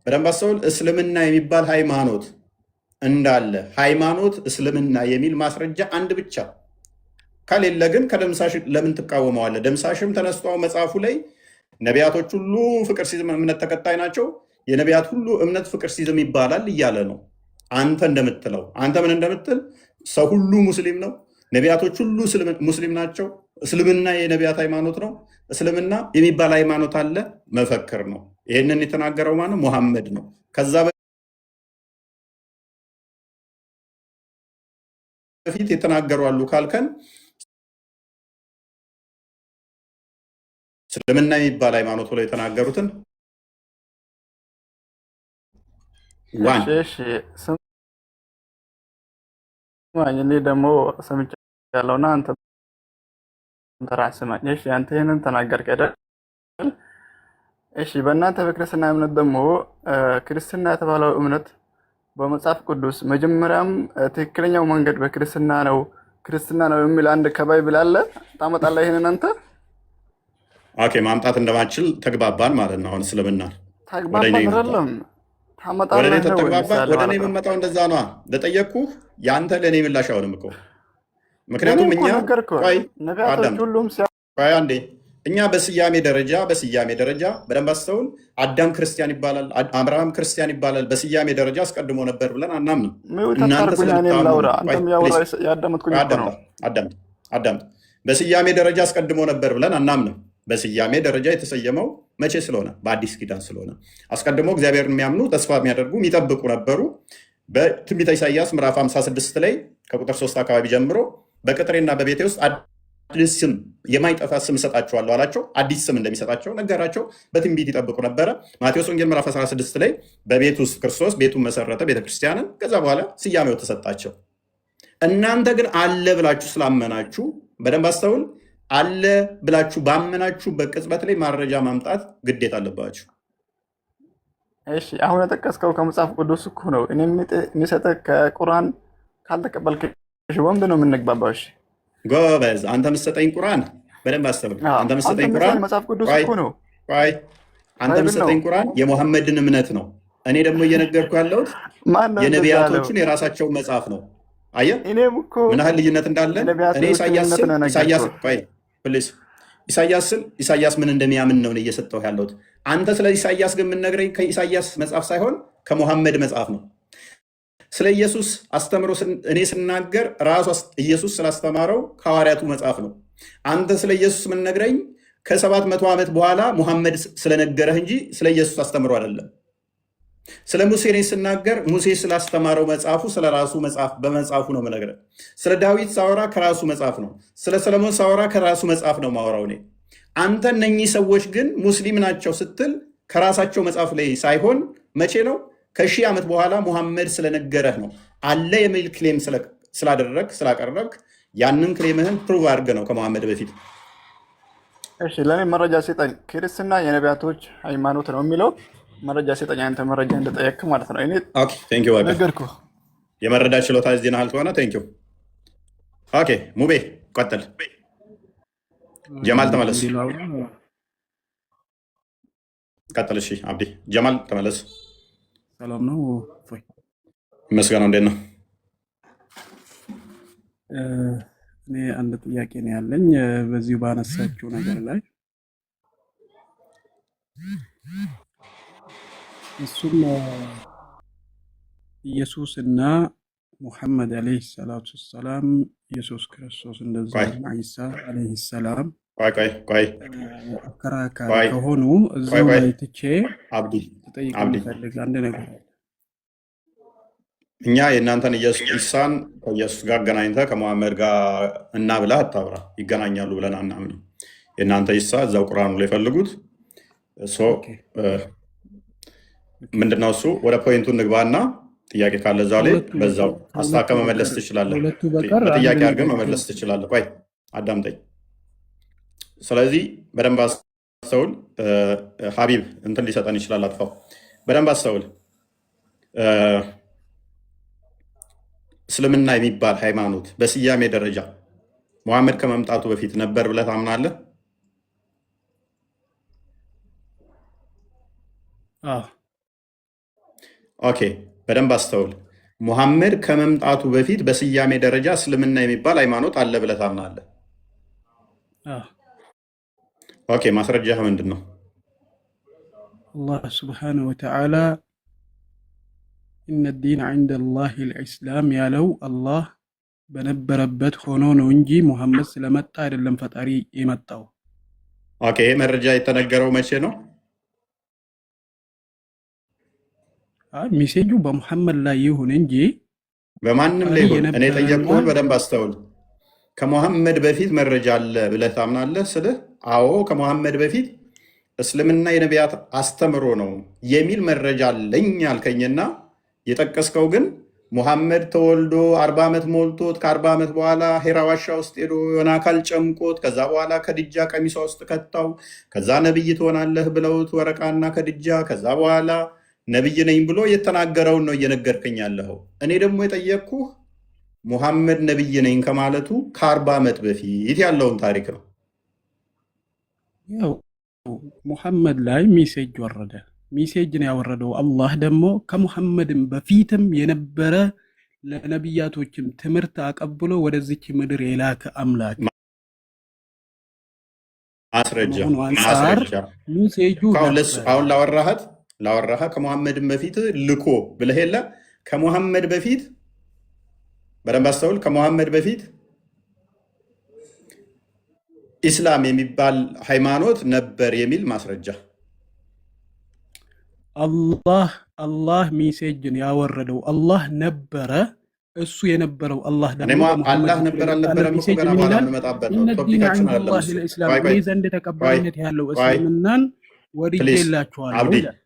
በደንብ አስተውል፣ እስልምና የሚባል ሃይማኖት እንዳለ ሃይማኖት እስልምና የሚል ማስረጃ አንድ ብቻ ከሌለ ግን ከደምሳሽ ለምን ትቃወመዋለህ? ደምሳሽም ተነስቶ መጽሐፉ ላይ ነቢያቶች ሁሉ ፍቅር ሲዝም እምነት ተከታይ ናቸው፣ የነቢያት ሁሉ እምነት ፍቅር ሲዝም ይባላል እያለ ነው። አንተ እንደምትለው አንተ ምን እንደምትል ሰው ሁሉ ሙስሊም ነው፣ ነቢያቶች ሁሉ ሙስሊም ናቸው፣ እስልምና የነቢያት ሃይማኖት ነው፣ እስልምና የሚባል ሃይማኖት አለ መፈክር ነው። ይህንን የተናገረው ማነው? ሙሐመድ ነው። ከዛ በፊት የተናገሩ አሉ ካልከን እስልምና የሚባል ሃይማኖት ብለው የተናገሩትን ዋን እኔ ደግሞ ሰምቻለሁና አንተ ተራስ ስማኝ። እሺ አንተ ይሄንን ተናገርክ አይደል? እሺ በእናንተ በክርስትና እምነት ደግሞ ክርስትና የተባለው እምነት በመጽሐፍ ቅዱስ መጀመሪያም ትክክለኛው መንገድ በክርስትና ነው የሚል አንድ ከባይብል አለ። ታመጣለህ ይሄንን አንተ? ኦኬ ማምጣት እንደማችል ተግባባን ማለት ነው። አሁን እስልምና ተግባባን አይደለም ታመጣለህ ነው ወደ እኔ የምመጣው እንደዛ ነዋ። ለጠየቅኩህ ያንተ ለእኔ ምላሽ አሁንም እኮ ምክንያቱም እኛ አንዴ እኛ በስያሜ ደረጃ በደንብ አስተውል። አዳም ክርስቲያን ይባላል፣ አብርሃም ክርስቲያን ይባላል። በስያሜ ደረጃ አስቀድሞ ነበር ብለን አናምንም። አዳምጥ። በስያሜ ደረጃ አስቀድሞ ነበር ብለን አናምንም። በስያሜ ደረጃ የተሰየመው መቼ ስለሆነ? በአዲስ ኪዳን ስለሆነ። አስቀድሞ እግዚአብሔርን የሚያምኑ ተስፋ የሚያደርጉ የሚጠብቁ ነበሩ። በትንቢተ ኢሳይያስ ምዕራፍ 56 ላይ ከቁጥር 3 አካባቢ ጀምሮ በቅጥሬና በቤቴ ውስጥ አዲስ ስም የማይጠፋ ስም እሰጣቸዋለሁ አላቸው። አዲስ ስም እንደሚሰጣቸው ነገራቸው። በትንቢት ይጠብቁ ነበረ። ማቴዎስ ወንጌል ምዕራፍ 16 ላይ በቤት ውስጥ ክርስቶስ ቤቱን መሰረተ ቤተክርስቲያንን። ከዛ በኋላ ስያሜው ተሰጣቸው። እናንተ ግን አለ ብላችሁ ስላመናችሁ በደንብ አስተውል። አለ ብላችሁ ባመናችሁ በቅጽበት ላይ ማረጃ ማምጣት ግዴታ አለባችሁ። እሺ አሁን የጠቀስከው ከመጽሐፍ ቅዱስ እኮ ነው። እኔ የሚሰጠህ ከቁርአን ካልተቀበልክ በምንድን ነው የምንግባባው? እሺ ጎበዝ፣ አንተ የምትሰጠኝ ቁርአን በደንብ አስተውል። አንተ የምትሰጠኝ ቁርአን መጽሐፍ ቅዱስ እኮ ነው። አንተ የምትሰጠኝ ቁርአን የሙሐመድን እምነት ነው። እኔ ደግሞ እየነገርኩ ያለሁት የነቢያቶቹን የራሳቸውን መጽሐፍ ነው። አየህ ምን ያህል ልዩነት እንዳለን። እኔ ኢሳያስ ምን እንደሚያምን ነው እየሰጠው ያለሁት። አንተ ስለ ኢሳያስ ግን የምንነግረኝ ከኢሳያስ መጽሐፍ ሳይሆን ከሙሐመድ መጽሐፍ ነው። ስለ ኢየሱስ አስተምሮ እኔ ስናገር ራሱ ኢየሱስ ስላስተማረው ከሐዋርያቱ መጽሐፍ ነው። አንተ ስለ ኢየሱስ የምንነግረኝ ከ700 ዓመት በኋላ ሙሐመድ ስለነገረህ እንጂ ስለ ኢየሱስ አስተምሮ አይደለም። ስለ ሙሴ እኔ ስናገር ሙሴ ስላስተማረው መጽሐፉ ስለ ራሱ መጽሐፍ በመጽሐፉ ነው የምነግርህ። ስለ ዳዊት ሳወራ ከራሱ መጽሐፍ ነው። ስለ ሰለሞን ሳወራ ከራሱ መጽሐፍ ነው ማወራው እኔ። አንተ እነኚህ ሰዎች ግን ሙስሊም ናቸው ስትል ከራሳቸው መጽሐፍ ላይ ሳይሆን መቼ ነው? ከ1000 ዓመት በኋላ ሙሐመድ ስለነገረህ ነው። አለ የሚል ክሌም ስላቀረብክ ያንን ክሌምህን ፕሩቭ አድርገህ ነው ከሙሐመድ በፊት። እሺ ለእኔ መረጃ ስጠኝ። ክርስትና የነቢያቶች ሃይማኖት ነው የሚለው መረጃ ስጠኝ። አንተ መረጃ እንደጠየቅክ ማለት ነው። ነገርኩህ። የመረዳት ችሎታ እዚህ ናህል ከሆነ ቴንኪው። ኦኬ ሙቤ ቀጥል። ጀማል ተመለስ። ቀጥል። እሺ አብዲ ጀማል ተመለስ። ሰላም ነው እፎይ? ይመስገነው። እንዴት ነው? እኔ አንድ ጥያቄ ነው ያለኝ በዚሁ ባነሳችው ነገር ላይ እሱም ኢየሱስና ሙሐመድ አለይሂ ሰላቱ ሰላም ኢየሱስ ክርስቶስ እንደዚሁም ዒሳ አለይሂ ሰላም ቆይ አከራካሪ ከሆኑ እዛው ላይ ትቼ አብዲ ተጠይቅ ፈልግ አንድ ነገር እኛ የእናንተን ኢሳን ከኢየሱስ ጋር አገናኝተህ ከመሐመድ ጋር እና ብለህ አታውራ። ይገናኛሉ ብለን አናምንም። የእናንተ ኢሳ እዛው ቁርአኑ ላይ ፈልጉት። ምንድነው እሱ? ወደ ፖይንቱ እንግባና ጥያቄ ካለ እዛው ላይ በዛው አስተካከል መመለስ ትችላለህ። በጥያቄ አድርገህ መመለስ ትችላለህ። ቆይ አዳምጠኝ። ስለዚህ በደንብ አስተውል። ሀቢብ እንትን ሊሰጠን ይችላል። አጥፋው። በደንብ አስተውል። እስልምና የሚባል ሃይማኖት በስያሜ ደረጃ ሙሐመድ ከመምጣቱ በፊት ነበር ብለህ ታምናለህ? ኦኬ፣ በደንብ አስተውል። ሙሐመድ ከመምጣቱ በፊት በስያሜ ደረጃ እስልምና የሚባል ሃይማኖት አለ ብለህ ታምናለህ? ኦኬ፣ ማስረጃህ ምንድን ነው? አላህ ሱብሓነሁ ወተዓላ ኢነ ዲን ዐንደ ላሂ ልእስላም ያለው አላህ በነበረበት ሆኖ ነው እንጂ ሙሐመድ ስለመጣ አይደለም ፈጣሪ የመጣው። ኦኬ፣ ይህ መረጃ የተነገረው መቼ ነው? ሜሴጁ በሙሐመድ ላይ ይሁን እንጂ በማንም ላይ ይሁን። እኔ ጠየቅኩህን በደንብ አስተውል። ከሙሐመድ በፊት መረጃ አለ ብለህ ታምናለህ ስልህ፣ አዎ ከሙሐመድ በፊት እስልምና የነቢያት አስተምሮ ነው የሚል መረጃ አለኝ አልከኝና የጠቀስከው ግን ሙሐመድ ተወልዶ 40 ዓመት ሞልቶት ከ40 ዓመት በኋላ ሄራ ዋሻ ውስጥ ሄዶ የሆነ አካል ጨምቆት ከዛ በኋላ ከድጃ ቀሚሷ ውስጥ ከታው ከዛ ነብይ ትሆናለህ ብለውት ወረቃና ከድጃ ከዛ በኋላ ነብይ ነኝ ብሎ የተናገረውን ነው እየነገርከኝ ያለኸው። እኔ ደግሞ የጠየቅኩህ ሙሐመድ ነብይ ነኝ ከማለቱ ከ40 ዓመት በፊት ያለውን ታሪክ ነው። ያው ሙሐመድ ላይ ሜሴጅ ወረደ። ሜሴጅን ያወረደው አላህ ደግሞ ከሙሐመድም በፊትም የነበረ ለነቢያቶችም ትምህርት አቀብሎ ወደዚች ምድር የላከ አምላክ ማስረጃ ሜሴጁ አሁን ላወራሃ ከሙሐመድም በፊት ልኮ ብለህ የለ ከሙሐመድ በፊት በደንብ አስተውል። ከሙሐመድ በፊት ኢስላም የሚባል ሃይማኖት ነበር የሚል ማስረጃ አላህ ሜሴጅን ያወረደው አላህ ነበረ። እሱ የነበረው አላህ ደግሞ አላህ ነበር አልነበረም እኮ ገና በኋላ የምንመጣበት ነው። ቶፒካችን አይደለም። ዘንድ ተቀባይነት ያለው እስልምናን ወድጄላችኋለሁ ይላል።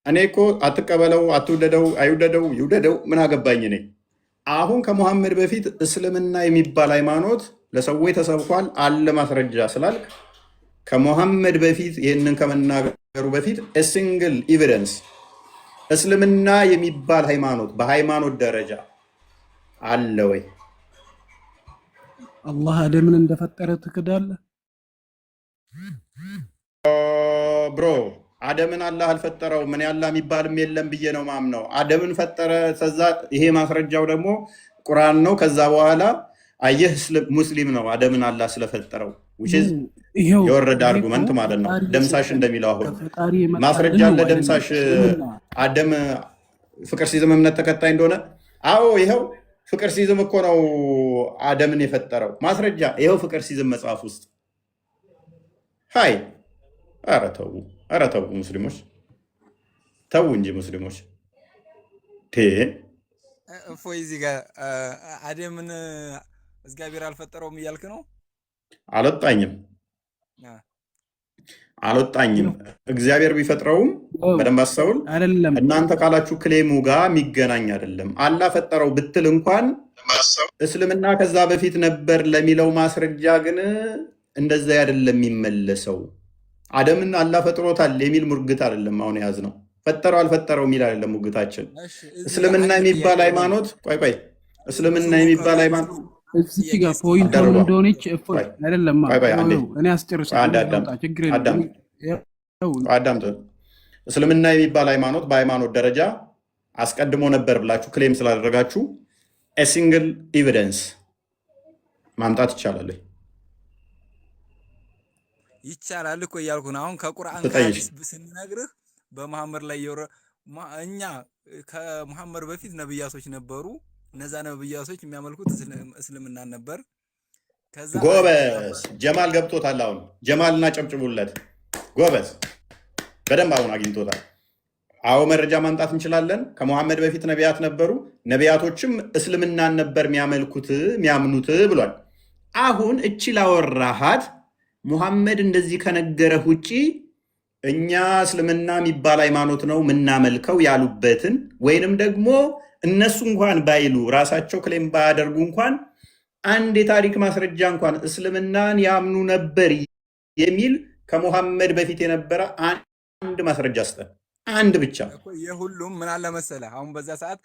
እኔ እኮ አትቀበለው፣ አትውደደው፣ አይውደደው፣ ይውደደው ምን አገባኝ እኔ። አሁን ከሙሐመድ በፊት እስልምና የሚባል ሃይማኖት ለሰዎች ተሰብኳል አለ ማስረጃ ስላልክ ከሙሐመድ በፊት ይህንን ከመናገሩ በፊት ሲንግል ኤቪደንስ እስልምና የሚባል ሃይማኖት በሃይማኖት ደረጃ አለ ወይ? አላህ አደምን እንደፈጠረ ትክዳለህ? ብሮ አደምን አላህ አልፈጠረው ምን ያላ የሚባልም የለም ብዬ ነው ማምነው። አደምን ፈጠረ። ከዛ ይሄ ማስረጃው ደግሞ ቁርአን ነው። ከዛ በኋላ አየህ ሙስሊም ነው አደምን አላህ ስለፈጠረው የወረደ አርጉመንት ማለት ነው። ደምሳሽ እንደሚለው አሁን ማስረጃ አለ። ደምሳሽ አደም ፍቅር ሲዝም እምነት ተከታይ እንደሆነ አዎ ይኸው ፍቅር ሲዝም እኮ ነው አደምን የፈጠረው። ማስረጃ ይኸው ፍቅር ሲዝም መጽሐፍ ውስጥ ሃይ ኧረ ተው ሙስሊሞች ተው እንጂ ሙስሊሞች እፎይ እዚህ ጋር አደምን እግዚአብሔር አልፈጠረውም እያልክ ነው? አልወጣኝም። እግዚአብሔር ቢፈጥረውም በደንብ አስተውል። እናንተ ካላችሁ ክሌሙ ጋር የሚገናኝ አይደለም። አላህ ፈጠረው ብትል እንኳን እስልምና ከዛ በፊት ነበር ለሚለው ማስረጃ ግን እንደዛ አይደለም የሚመለሰው። አደምን አላህ ፈጥሮታል የሚል ሙርግት አይደለም አሁን የያዝነው። ፈጠረው አልፈጠረው የሚል አይደለም ሙግታችን። እስልምና የሚባል ሃይማኖት ቆይ እስልምና የሚባል ሃይማኖት እዚህ ጋር ፖይንቱ እንደሆነች አይደለም። እኔ አስጨርሳለሁ። ችግር የለም። እስልምና የሚባል ሃይማኖት በሃይማኖት ደረጃ አስቀድሞ ነበር ብላችሁ ክሌም ስላደረጋችሁ ሲንግል ኤቪደንስ ማምጣት ይቻላል? ይቻላል እኮ እያልኩ ነው። አሁን ከቁርአን ትጠይቅ። ከሐዲስ ስንነግርህ በመሐመድ ላይ እኛ ከመሐመድ በፊት ነብያቶች ነበሩ። እነዛ ነብያቶች የሚያመልኩት እስልምናን ነበር። ከዛ ጎበዝ ጀማል ገብቶታል። አሁን ጀማልና ጨብጭቡለት። ጎበዝ በደንብ አሁን አግኝቶታል። አዎ መረጃ ማምጣት እንችላለን። ከመሐመድ በፊት ነቢያት ነበሩ፣ ነቢያቶችም እስልምናን ነበር የሚያምኑት ብሏል። አሁን እቺ ላወራሃት ሙሐመድ እንደዚህ ከነገረህ ውጪ እኛ እስልምና የሚባል ሃይማኖት ነው ምናመልከው ያሉበትን ወይንም ደግሞ እነሱ እንኳን ባይሉ ራሳቸው ክሌም ባያደርጉ እንኳን አንድ የታሪክ ማስረጃ እንኳን እስልምናን ያምኑ ነበር የሚል ከሙሐመድ በፊት የነበረ አንድ ማስረጃ ስጠን። አንድ ብቻ። የሁሉም ምን አለ መሰለህ፣ አሁን በዛ ሰዓት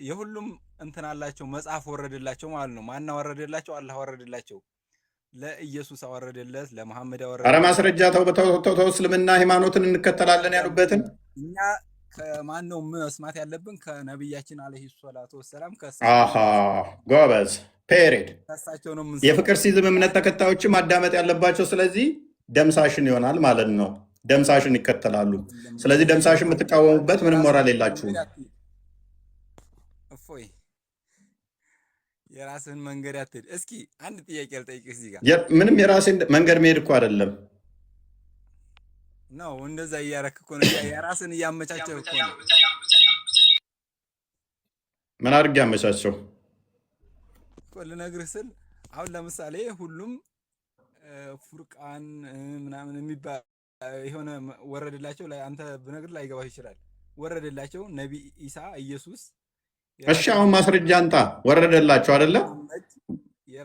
የሁሉም እንትን አላቸው፣ መጽሐፍ ወረደላቸው ማለት ነው። ማን ወረደላቸው? አላህ ወረደላቸው። ለኢየሱስ አወረደለት፣ ለመሐመድ አወረደለት። ኧረ ማስረጃ ተው። እስልምና ሃይማኖትን እንከተላለን ያሉበትን እኛ ከማን ነው መስማት ያለብን? ከነቢያችን አለይሂ ሰላቱ ወሰላም ጎበዝ ፔሬድ። ከሳቸው ነው የፍቅር ሲዝም እምነት ተከታዮችም ማዳመጥ ያለባቸው። ስለዚህ ደምሳሽን ይሆናል ማለት ነው። ደምሳሽን ይከተላሉ። ስለዚህ ደምሳሽን የምትቃወሙበት ምንም ሞራል የላችሁም። እፎይ የራስህን መንገድ አትሄድ። እስኪ አንድ ጥያቄ ልጠይቅህ እዚህ ጋር። ምንም የራሴን መንገድ መሄድ እኮ አይደለም ነው። እንደዛ እያረክ እኮ ነው፣ የራስን እያመቻቸው እኮ ነው። ምን አድርጌ ያመቻቸው እኮ ልነግርህ ስል አሁን ለምሳሌ ሁሉም ፉርቃን ምናምን የሚባል የሆነ ወረደላቸው ላይ አንተ ብነግር ላይ ገባህ ይችላል። ወረደላቸው ነቢ ኢሳ ኢየሱስ። እሺ አሁን ማስረጃ አንጣ። ወረደላቸው አይደለ?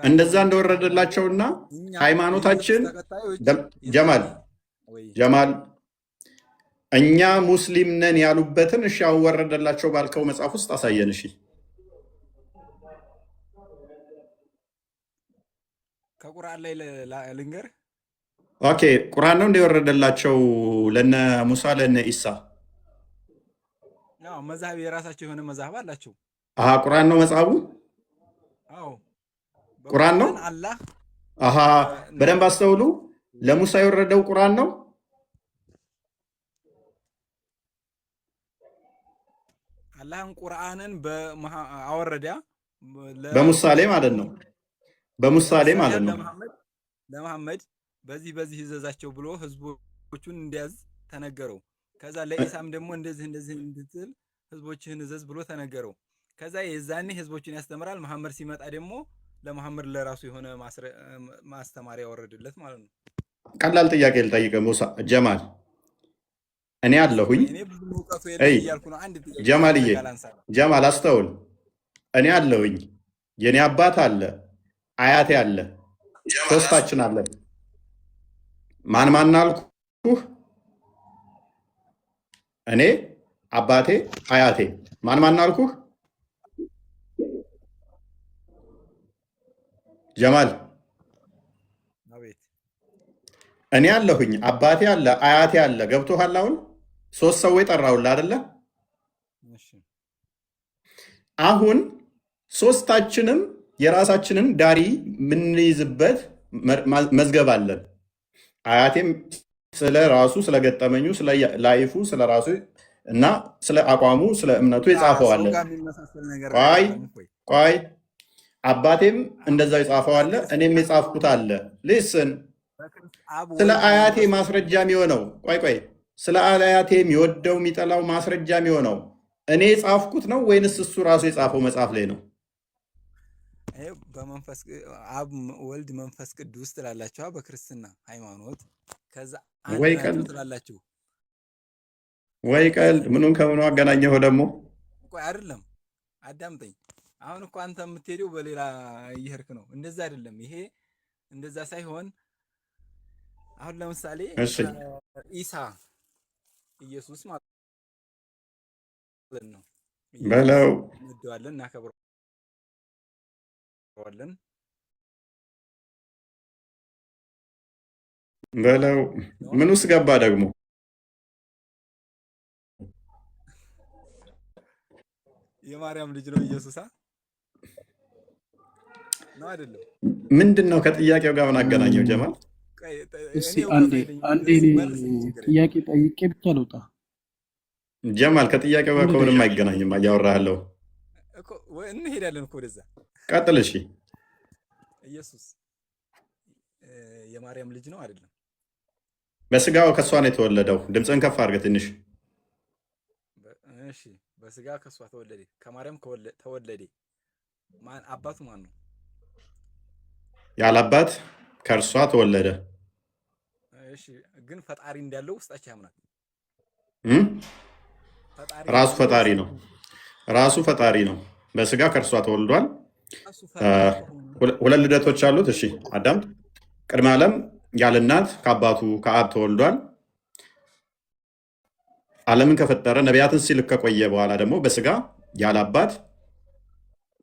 እንደዛ እንደወረደላቸውና ሃይማኖታችን ጀማል እኛ ሙስሊም ነን ያሉበትን እሺ አሁን ወረደላቸው ባልከው መጽሐፍ ውስጥ አሳየን። እሺ ከቁርአን ላይ ልንገር። ኦኬ ቁርአን ነው እንደወረደላቸው ለነ ሙሳ ለነ ኢሳ? አዎ መዛህብ የራሳቸው የሆነ መዛህብ አላቸው። ቁርአን ነው መጽሐፉ? አዎ ቁርአን ነው። አላህ በደንብ አስተውሉ። ለሙሳ የወረደው ቁርአን ነው። አላህን ቁርአንን አወረዳ በሙሳሌ ማለት ነው። በሙሳሌ ማለት ነው። ለመሐመድ በዚህ ይዘዛቸው ብሎ ህዝቦቹን እንዲያዝ ተነገረው። ከዛ ለኢሳም ደግሞ እንደዚህ እንድትል ህዝቦችህን እዘዝ ብሎ ተነገረው። ከዛ የዛኔ ህዝቦችን ያስተምራል። መሐመድ ሲመጣ ደግሞ ለመሐመድ ለራሱ የሆነ ማስተማሪያ ያወረድለት ማለት ነው። ቀላል ጥያቄ ልጠይቅ ሙሳ ጀማል፣ እኔ አለሁኝ። ጀማል አስተውል። እኔ አለሁኝ፣ የኔ አባት አለ፣ አያቴ አለ፣ ሶስታችን አለ። ማን አልኩህ? እኔ፣ አባቴ፣ አያቴ። ማን አልኩህ? ጀማል እኔ አለሁኝ፣ አባቴ አለ፣ አያቴ አለ። ገብቶሃል? አሁን ሶስት ሰዎች ጠራሁልህ አይደለ? አሁን ሶስታችንም የራሳችንን ዳሪ የምንይዝበት መዝገብ አለን። አያቴም ስለ ራሱ ስለገጠመኙ፣ ስለ ላይፉ፣ ስለ ራሱ እና ስለ አቋሙ፣ ስለ እምነቱ የጻፈዋለ። ቆይ አባቴም እንደዛው የጻፈዋለ፣ እኔም የጻፍኩት አለ። ሊስን ስለ አያቴ ማስረጃ የሚሆነው ቆይ ስለ አያቴ የሚወደው የሚጠላው ማስረጃ የሚሆነው እኔ የጻፍኩት ነው ወይንስ እሱ ራሱ የጻፈው መጽሐፍ ላይ ነው? በመንፈስ አብ ወልድ መንፈስ ቅዱስ ትላላችሁ በክርስትና ሃይማኖት። ከዛ ወይ ቀልድ ወይ ቀልድ። ምኑን ከምኑ አገናኘው ደግሞ? ቆይ አይደለም አዳምጠኝ። አሁን እኮ አንተ የምትሄደው በሌላ እየሄድክ ነው። እንደዛ አይደለም። ይሄ እንደዛ ሳይሆን አሁን ለምሳሌ ኢሳ ኢየሱስ ማለት ነው በለው እንወደዋለን፣ እናከብረዋለን በለው። ምን ውስጥ ገባ ደግሞ? የማርያም ልጅ ነው ኢየሱስ ነው አይደለም? ምንድን ነው ከጥያቄው ጋር ምን አገናኘው ጀማል? እስኪ አንዴ ጥያቄ ጠይቄ ብቻ ልውጣ። ጀማል ከጥያቄው ጋር ምንም አይገናኝም። እያወራህ ያለው እንሄዳለን እኮ ወደዛ። ቀጥል። እሺ ኢየሱስ የማርያም ልጅ ነው አይደለም? በስጋው ከሷ ነው የተወለደው። ድምፅን ከፍ አድርገህ ትንሽ። እሺ በስጋ ከሷ ተወለደ፣ ከማርያም ተወለደ። ማን አባቱ ማን ነው? ያለ አባት ከእርሷ ተወለደ። እሺ ግን ፈጣሪ እንዳለው ውስጣቸው ያምናል። ራሱ ፈጣሪ ነው። ራሱ ፈጣሪ ነው። በስጋ ከእርሷ ተወልዷል። ሁለት ልደቶች አሉት። እሺ አዳም ቅድመ ዓለም ያለ እናት ከአባቱ ከአብ ተወልዷል። ዓለምን ከፈጠረ ነቢያትን ሲልክ ከቆየ በኋላ ደግሞ በስጋ ያለ አባት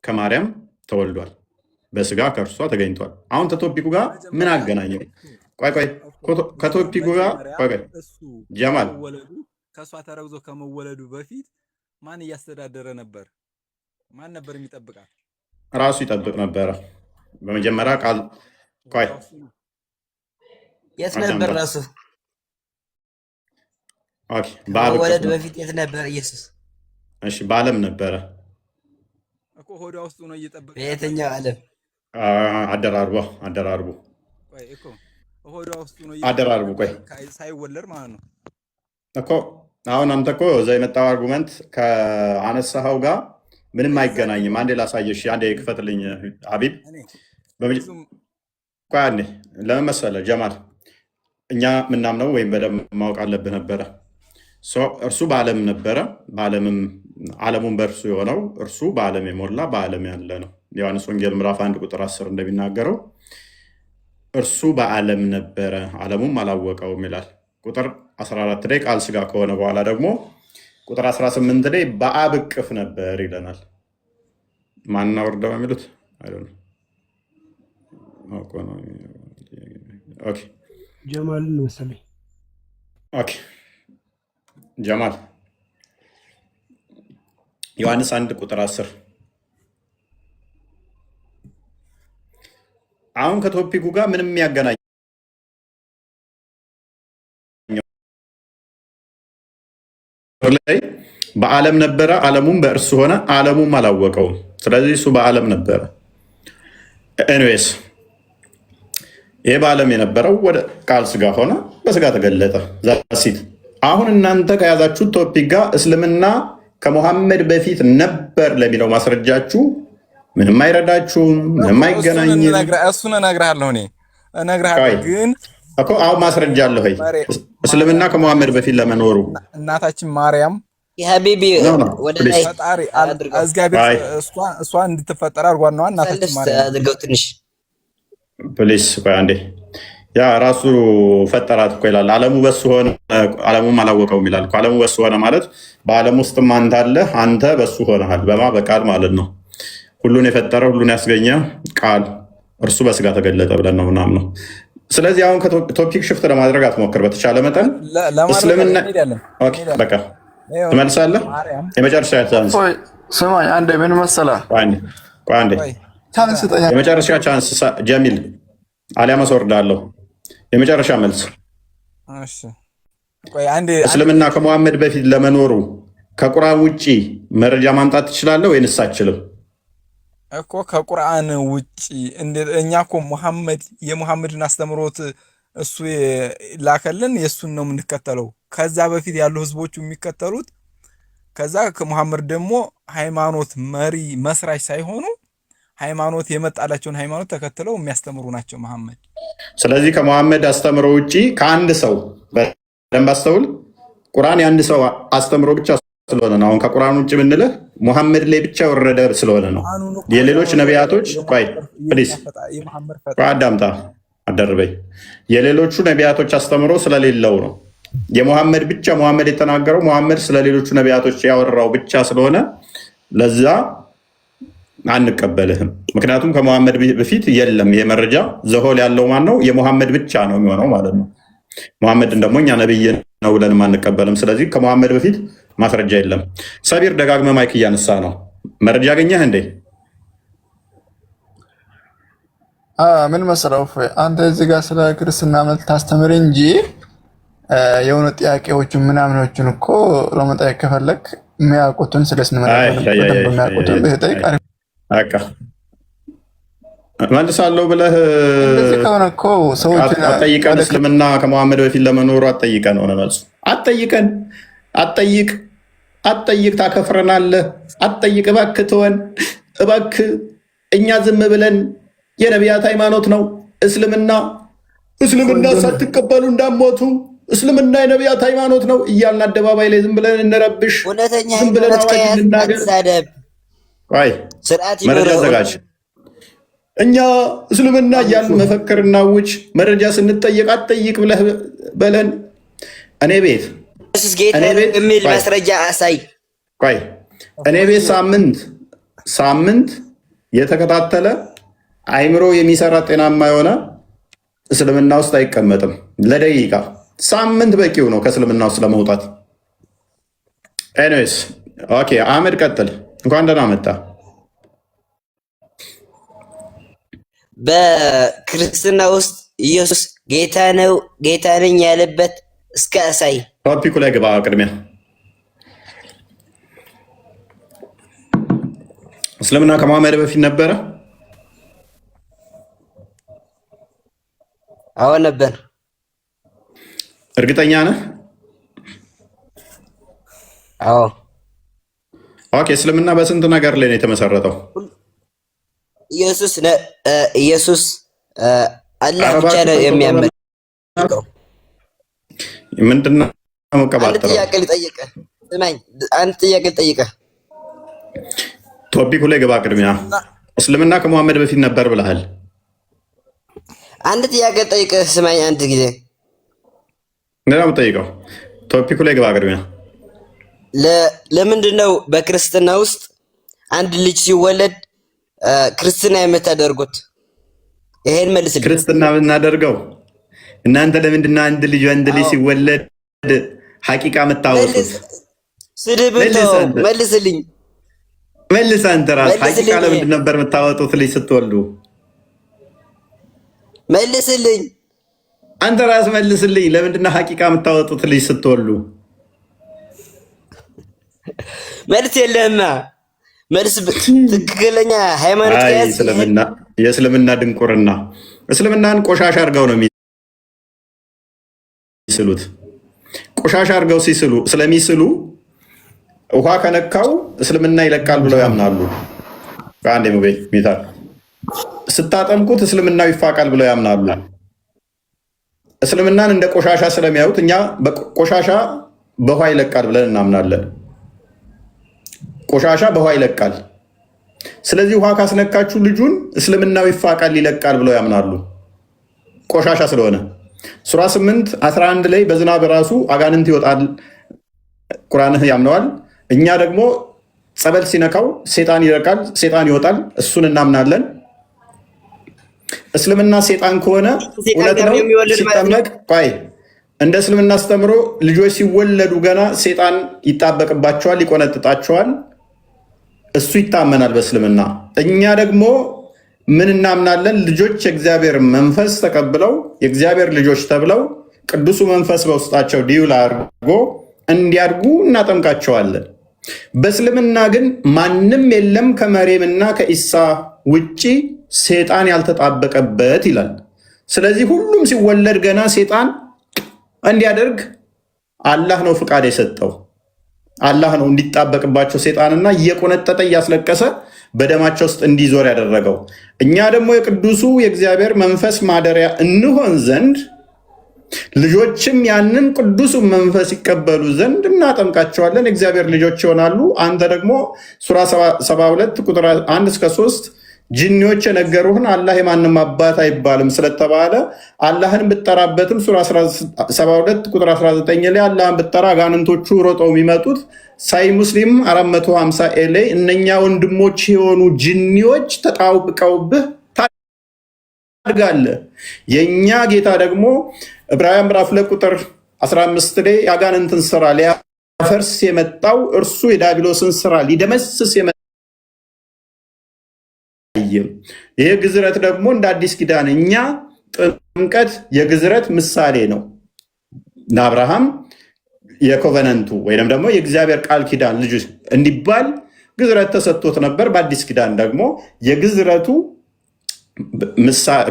ከማርያም ተወልዷል። በስጋ ከእርሷ ተገኝቷል። አሁን ከቶፒኩ ጋር ምን አገናኘው? ቆይ ከቶፒኩ ጋር ቆይ ጀማል ከእሷ ተረግዞ ከመወለዱ በፊት ማን እያስተዳደረ ነበር? ማን ነበር የሚጠብቃት? ራሱ ይጠብቅ ነበረ። በመጀመሪያ ቃል ቆይ የት ነበር ራሱ? ኦኬ ከመወለዱ በፊት የት ነበር ኢየሱስ? እሺ በዓለም ነበረ እኮ ሆዷ ውስጥ ነው እየጠበቀ። በየትኛው ዓለም? አደራርቦ ቆይ እኮ ሆዷ ውስጥ ነው አደራርቦ ቆይ ሳይወለድ ማለት ነው እኮ። አሁን አንተ እኮ እዛ የመጣው አርጉመንት ከአነሳኸው ጋር ምንም አይገናኝም። አንዴ ላሳየሽ፣ አንዴ ክፈትልኝ ሀቢብ። ቆይ አንዴ ለምን መሰለህ ጀማል፣ እኛ ምናምነው ወይም በደንብ ማወቅ አለብህ ነበረ። እርሱ በዓለም ነበረ፣ ዓለሙን በእርሱ የሆነው እርሱ በዓለም የሞላ በዓለም ያለ ነው። ዮሐንስ ወንጌል ምዕራፍ 1 ቁጥር 10 እንደሚናገረው እርሱ በዓለም ነበረ ዓለሙም አላወቀውም ይላል። ቁጥር 14 ላይ ቃል ስጋ ከሆነ በኋላ ደግሞ ቁጥር 18 ላይ በአብ እቅፍ ነበር ይለናል። ማንና ወርደው የሚሉት ጀማልን መሰለኝ። ኦኬ ጀማል ዮሐንስ 1 ቁጥር 10 አሁን ከቶፒኩ ጋር ምንም የሚያገናኝ ላይ በዓለም ነበረ፣ ዓለሙም በእርሱ ሆነ፣ ዓለሙም አላወቀውም። ስለዚህ እሱ በዓለም ነበረ። ኤኒዌይስ ይህ በዓለም የነበረው ወደ ቃል ስጋ ሆነ፣ በስጋ ተገለጠ። ዛሲት አሁን እናንተ ከያዛችሁት ቶፒክ ጋር እስልምና ከሙሐመድ በፊት ነበር ለሚለው ማስረጃችሁ ምንም አይረዳችሁም፣ ምንም አይገናኝም። እሱን እነግርሃለሁ ግን እኮ አሁን ማስረጃ አለሁ። እስልምና ከሙሐመድ በፊት ለመኖሩ እናታችን ማርያም የሀቢቢ ወደ ላይ ፈጣሪ እግዚአብሔር እሷ እንድትፈጠር አድርጓት ነዋ። እናታችን ማርያም አድርገው ትንሽ ፕሊስ ቆይ አንዴ። ያ ራሱ ፈጠራት እኮ ይላል። ዓለሙ በሱ ሆነ ዓለሙም አላወቀውም ይላል። ዓለሙ በሱ ሆነ ማለት በዓለም ውስጥም አንተ አለህ፣ አንተ በሱ ሆነሃል። በቃል ማለት ነው። ሁሉን የፈጠረ ሁሉን ያስገኘ ቃል እርሱ በስጋ ተገለጠ ብለን ነው ምናምን ነው። ስለዚህ አሁን ከቶፒክ ሽፍት ለማድረግ አትሞክር። በተቻለ መጠን እስልምና በቃ ትመልሳለህ። የመጨረሻ ቻንስ ስማኝ፣ አንዴ ምን መሰለህ፣ የመጨረሻ ቻንስ ጀሚል አሊያም አስወርዳለሁ። የመጨረሻ መልስ እስልምና ከሙሐመድ በፊት ለመኖሩ ከቁርአን ውጭ መረጃ ማምጣት ትችላለህ ወይንስ አትችልም? እኮ ከቁርአን ውጭ እኛ እኮ የሙሐመድን አስተምሮት እሱ ላከልን፣ የእሱን ነው የምንከተለው። ከዛ በፊት ያሉ ህዝቦቹ የሚከተሉት ከዛ ከሙሐመድ ደግሞ ሃይማኖት መሪ መስራች ሳይሆኑ ሃይማኖት የመጣላቸውን ሃይማኖት ተከትለው የሚያስተምሩ ናቸው መሐመድ። ስለዚህ ከሙሐመድ አስተምሮ ውጭ ከአንድ ሰው በደንብ አስተውል፣ ቁርአን የአንድ ሰው አስተምሮ ብቻ ስለሆነ ነው። አሁን ከቁርአን ውጭ ብንልህ ሙሐመድ ላይ ብቻ ወረደ ስለሆነ ነው። የሌሎች ነቢያቶች ፕሊስ አዳምጣ አደርበኝ። የሌሎቹ ነቢያቶች አስተምሮ ስለሌለው ነው። የሙሐመድ ብቻ ሙሐመድ የተናገረው ሙሐመድ ስለሌሎቹ ነቢያቶች ያወራው ብቻ ስለሆነ ለዛ አንቀበልህም። ምክንያቱም ከሙሐመድ በፊት የለም። ይሄ መረጃ ዘሆል ያለው ማን ነው? የሙሐመድ ብቻ ነው የሚሆነው ማለት ነው። ሙሐመድን ደግሞ እኛ ነብይ ነው ብለንም አንቀበልም። ስለዚህ ከሙሐመድ በፊት ማስረጃ የለም። ሰቢር ደጋግመ ማይክ እያነሳ ነው። መረጃ አገኘህ እንዴ? ምን መሰለው አንተ እዚህ ጋር ስለ ክርስትና እምነት ታስተምር እንጂ የሆኑ ጥያቄዎችን ምናምኖችን እኮ ለመጠየቅ ከፈለግ የሚያውቁትን ስለ እስልምና የሚያውቁትን ብትጠይቅ በቃ መልሳለሁ ብለህ ከሆነ እኮ ሰዎች አትጠይቀን። እስልምና ከመሐመድ በፊት ለመኖሩ አትጠይቀን ሆነ መልሱ። አትጠይቀን፣ አትጠይቅ፣ ታከፍረናለህ። አትጠይቅ፣ እባክህ ተወን፣ እባክህ። እኛ ዝም ብለን የነቢያት ሃይማኖት ነው እስልምና ሳትቀበሉ እንዳሞቱ እስልምና የነቢያት ሃይማኖት ነው እያልን አደባባይ ላይ ዝም ብለን እንረብሽ፣ ዝም ብለን አዋጅ እንናገር። መረጃ አዘጋጅ። እኛ እስልምና እያልን መፈክርና ውጭ መረጃ ስንጠየቅ አትጠይቅ ብለህ በለን። እኔ ቤት የሚል ማስረጃ አሳይ። እኔ ቤት ሳምንት የተከታተለ አይምሮ የሚሰራ ጤናማ የሆነ እስልምና ውስጥ አይቀመጥም ለደቂቃ። ሳምንት በቂው ነው ከእስልምና ውስጥ ለመውጣት። ኤኒዌይስ ኦኬ፣ አህመድ ቀጥል። እንኳን ደህና መጣ። በክርስትና ውስጥ ኢየሱስ ጌታ ነው ጌታ ነኝ ያለበት እስከ አሳይ። ቶፒኩ ላይ ግባ። ቅድሚያ እስልምና ከመሐመድ በፊት ነበረ? አዎ ነበር። እርግጠኛ ነህ? አዎ። ኦኬ። እስልምና በስንት ነገር ላይ ነው የተመሰረተው? ኢየሱስ አላህ ብቻ ነው የሚያመልከው። ምንድን ነው መቀባጠረው? አንድ ጥያቄ ልጠይቅህ። ቶፒኩ ላይ ግባ። ቅድሚያ እስልምና ከመሐመድ በፊት ነበር ብለሃል። አንድ ጥያቄ ልጠይቅህ፣ ስማኝ አንድ ጊዜ። እንደና የምጠይቀው ቶፒኩ ላይ ግባ። ቅድሚያ ለምንድን ነው በክርስትና ውስጥ አንድ ልጅ ሲወለድ ክርስትና የምታደርጉት? ይሄን መልስልኝ። ክርስትና የምናደርገው እናንተ ለምንድን ነው አንድ ልጅ ሲወለድ ሐቂቃ የምታወጡት? ስድብ መልስልኝ። መልስ አንተ ራስህ። ሐቂቃ ለምንድን ነበር የምታወጡት ልጅ ስትወልዱ? መልስልኝ። አንተ ራስህ መልስልኝ። ለምንድን ነው ሐቂቃ የምታወጡት ልጅ ስትወልዱ? መልስ የለህማ። መልስ ትክክለኛ ሃይማኖት ከያዝ የእስልምና ድንቁርና። እስልምናን ቆሻሻ አድርገው ነው የሚስሉት። ቆሻሻ አድርገው ስለሚስሉ ውሃ ከነካው እስልምና ይለቃል ብለው ያምናሉ። በአንድ ሞቤል ሜታ ስታጠምቁት እስልምናው ይፋቃል ብለው ያምናሉ። እስልምናን እንደ ቆሻሻ ስለሚያዩት እኛ ቆሻሻ በውሃ ይለቃል ብለን እናምናለን። ቆሻሻ በውሃ ይለቃል። ስለዚህ ውሃ ካስነካችሁ ልጁን እስልምናው ይፋቃል ይለቃል ብለው ያምናሉ፣ ቆሻሻ ስለሆነ። ሱራ 8:11 ላይ በዝናብ ራሱ አጋንንት ይወጣል ቁርአንህ ያምነዋል። እኛ ደግሞ ጸበል ሲነካው ሴጣን ይረቃል፣ ሴጣን ይወጣል፣ እሱን እናምናለን። እስልምና ሴጣን ከሆነ እውነት ነው ሲጠመቅ እንደ እስልምና አስተምሮ ልጆች ሲወለዱ ገና ሴጣን ይጣበቅባቸዋል፣ ይቆነጥጣቸዋል። እሱ ይታመናል በእስልምና። እኛ ደግሞ ምን እናምናለን? ልጆች የእግዚአብሔር መንፈስ ተቀብለው የእግዚአብሔር ልጆች ተብለው ቅዱሱ መንፈስ በውስጣቸው ዲውል አድርጎ እንዲያድጉ እናጠምቃቸዋለን። በእስልምና ግን ማንም የለም ከመሬምና ከኢሳ ውጪ ሴጣን ያልተጣበቀበት ይላል። ስለዚህ ሁሉም ሲወለድ ገና ሴጣን እንዲያደርግ አላህ ነው ፍቃድ የሰጠው። አላህ ነው እንዲጣበቅባቸው ሴጣንና እየቆነጠጠ እያስለቀሰ በደማቸው ውስጥ እንዲዞር ያደረገው። እኛ ደግሞ የቅዱሱ የእግዚአብሔር መንፈስ ማደሪያ እንሆን ዘንድ ልጆችም ያንን ቅዱሱ መንፈስ ይቀበሉ ዘንድ እናጠምቃቸዋለን፣ የእግዚአብሔር ልጆች ይሆናሉ። አንተ ደግሞ ሱራ 72 ቁጥር 1-3 ጅኒዎች የነገሩህን አላህ የማንም አባት አይባልም ስለተባለ አላህን ብጠራበትም ሱራ 72 ቁጥር 19 ላይ አላህን ብጠራ አጋንንቶቹ ሮጠው የሚመጡት ሳይ ሙስሊም 450 ላይ እነኛ ወንድሞች የሆኑ ጅኒዎች ተጣብቀውብህ ታድጋለህ። የእኛ ጌታ ደግሞ ዕብራውያን ምዕራፍ 2 ቁጥር 15 ላይ የአጋንንትን ስራ ሊያፈርስ የመጣው እርሱ የዲያብሎስን ስራ ሊደመስስ አይለያይም። ይሄ ግዝረት ደግሞ እንደ አዲስ ኪዳን እኛ ጥምቀት የግዝረት ምሳሌ ነው። ለአብርሃም የኮቨነንቱ ወይም ደግሞ የእግዚአብሔር ቃል ኪዳን ልጅ እንዲባል ግዝረት ተሰጥቶት ነበር። በአዲስ ኪዳን ደግሞ የግዝረቱ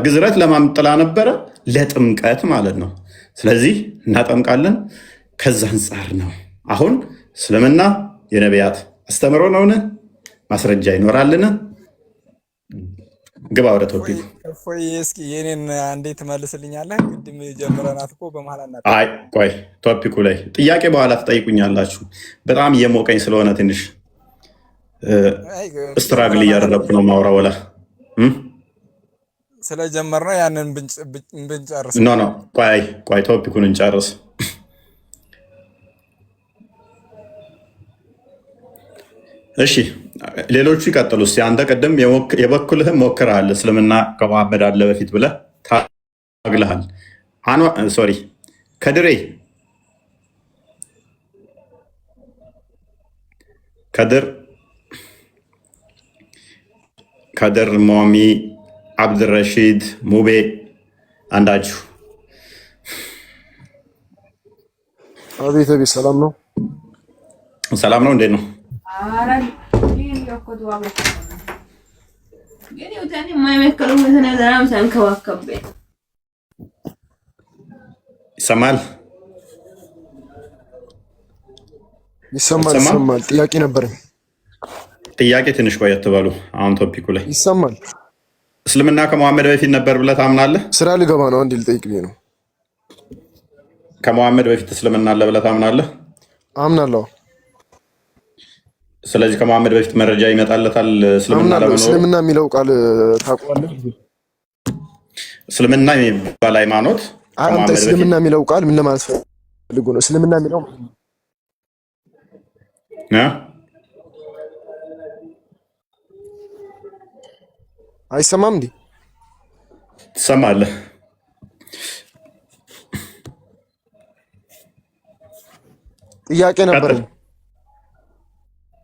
ግዝረት ለማምጥላ ነበረ ለጥምቀት ማለት ነው። ስለዚህ እናጠምቃለን። ከዛ አንጻር ነው። አሁን እስልምና የነቢያት አስተምሮ ነውን? ማስረጃ ይኖራልን? ግባ ወደ ቶፒኩ። እስኪ የኔን አንዴ ትመልስልኛለህ? ቅድም ጀምረናት እኮ በመሀል አናት። አይ ቆይ ቶፒኩ ላይ ጥያቄ በኋላ ትጠይቁኛላችሁ። በጣም እየሞቀኝ ስለሆነ ትንሽ ስትራግል እያደረግኩ ነው ማውራ ወላ ስለጀመርነው ያንን ብንጨርስ። ኖ ቆይ ቶፒኩን እንጨርስ። እሺ ሌሎቹ ይቀጥሉ። እስኪ አንተ ቅድም የበኩልህም ሞክረሃል። እስልምና ከመሐመድ አለ በፊት ብለህ ታግልሃል። ሶሪ ከድር ሞሚ አብድረሺድ ሙቤ አንዳችሁ። አቤት አቤት፣ ሰላም ነው? ሰላም ነው። እንዴት ነው? ይሰማል? ይሰማል። ጥያቄ ነበረኝ። ጥያቄ ትንሽ ቆየት በሉ። አሁን ቶፒኩ ላይ ይሰማል። እስልምና ከመሐመድ በፊት ነበር ብለህ ታምናለህ? ስራ ልገባ ነው። አንዴ ልጠይቅ ብዬ ነው። ከመሐመድ በፊት እስልምና አለ ብለህ ታምናለህ? አምናለሁ። ስለዚህ ከመሐመድ በፊት መረጃ ይመጣለታል እስልምና ለመኖሩ? እስልምና የሚለው ቃል ታውቀዋለህ? እስልምና የሚባል ሃይማኖት አንተ እስልምና የሚለው ቃል ምን ለማለት ፈልጎ ነው? እስልምና የሚለው አይሰማም እንዴ? ትሰማለህ? ጥያቄ ነበር።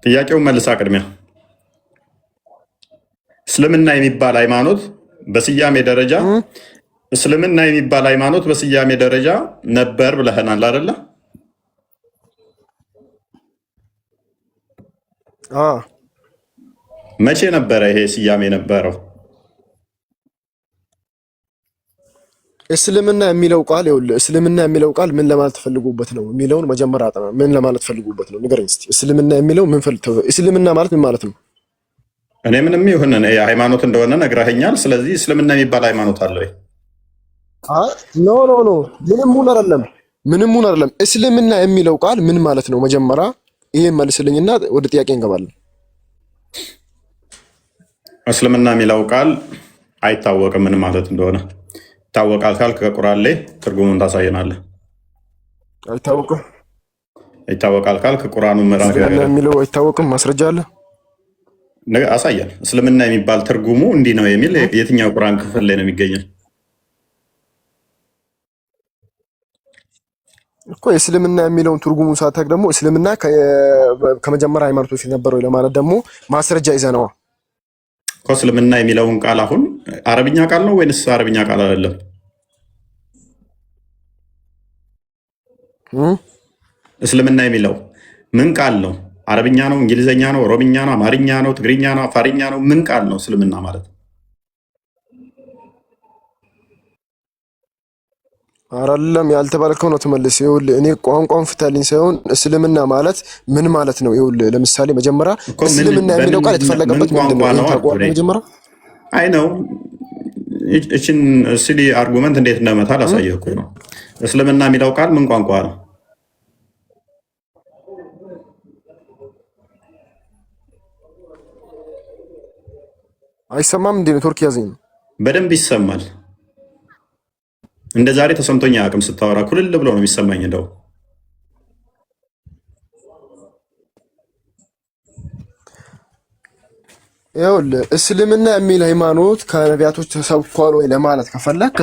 ጥያቄውን መልሳ ቅድሚያ። እስልምና የሚባል ሃይማኖት በስያሜ ደረጃ እስልምና የሚባል ሃይማኖት በስያሜ ደረጃ ነበር ብለህናል አይደለ? መቼ ነበረ ይሄ ስያሜ ነበረው? እስልምና የሚለው ቃል ይኸውልህ፣ እስልምና የሚለው ቃል ምን ለማለት ፈልጉበት ነው የሚለውን መጀመሪያ አጥና። ምን ለማለት ፈልጉበት ነው ንገረኝ እስኪ። እስልምና የሚለው ምን እስልምና ማለት ምን ማለት ነው? እኔ ምንም ይሁን ሃይማኖት እንደሆነ ነግረኸኛል። ስለዚህ እስልምና የሚባል ሃይማኖት አለ ወይ? ኖ ምንም ሁን አይደለም። እስልምና የሚለው ቃል ምን ማለት ነው? መጀመሪያ ይሄን መልስልኝና ወደ ጥያቄ እንገባለን። እስልምና የሚለው ቃል አይታወቅም ምን ማለት እንደሆነ። ይታወቃል ካልክ ከቁርአን ላይ ትርጉሙን ታሳየናለህ። አይታወቅም። ይታወቃል ካልክ ቁርአኑ ምዕራፍ የሚለው አይታወቅም ማስረጃ አለ? አሳየን። እስልምና የሚባል ትርጉሙ እንዲህ ነው የሚል የትኛው ቁርአን ክፍል ላይ ነው የሚገኘው? እኮ የእስልምና የሚለውን ትርጉሙን ሳታውቅ ደግሞ እስልምና ከመጀመሪያ ሃይማኖቶች ነበረው ለማለት ደግሞ ማስረጃ ይዘነዋ እኮ። እስልምና የሚለውን ቃል አሁን አረብኛ ቃል ነው ወይንስ አረብኛ ቃል አይደለም? እስልምና የሚለው ምን ቃል ነው? አረብኛ ነው? እንግሊዝኛ ነው? ኦሮምኛ ነው? አማርኛ ነው? ትግርኛ ነው? አፋርኛ ነው? ምን ቃል ነው እስልምና ማለት? አይደለም ያልተባልከው ነው ትመልስ። ይኸውልህ እኔ ቋንቋውን ፍታልኝ ሳይሆን እስልምና ማለት ምን ማለት ነው? ይኸውልህ ለምሳሌ መጀመሪያ እስልምና የሚለው ቃል የተፈለገበት ምንድን ነው? መጀመሪያ አይ ነው እችን ሲሊ አርጉመንት እንዴት እንደመታ ላሳየህ እኮ ነው። እስልምና የሚለው ቃል ምን ቋንቋ ነው? አይሰማም እንዴ? ኔትወርክ ያዘኝ ነው። በደንብ ይሰማል። እንደ ዛሬ ተሰምቶኝ አቅም ስታወራ ኩልል ብሎ ነው የሚሰማኝ። እንደው ይኸውልህ እስልምና የሚል ሃይማኖት ከነቢያቶች ተሰብኳል ወይ ለማለት ከፈለክ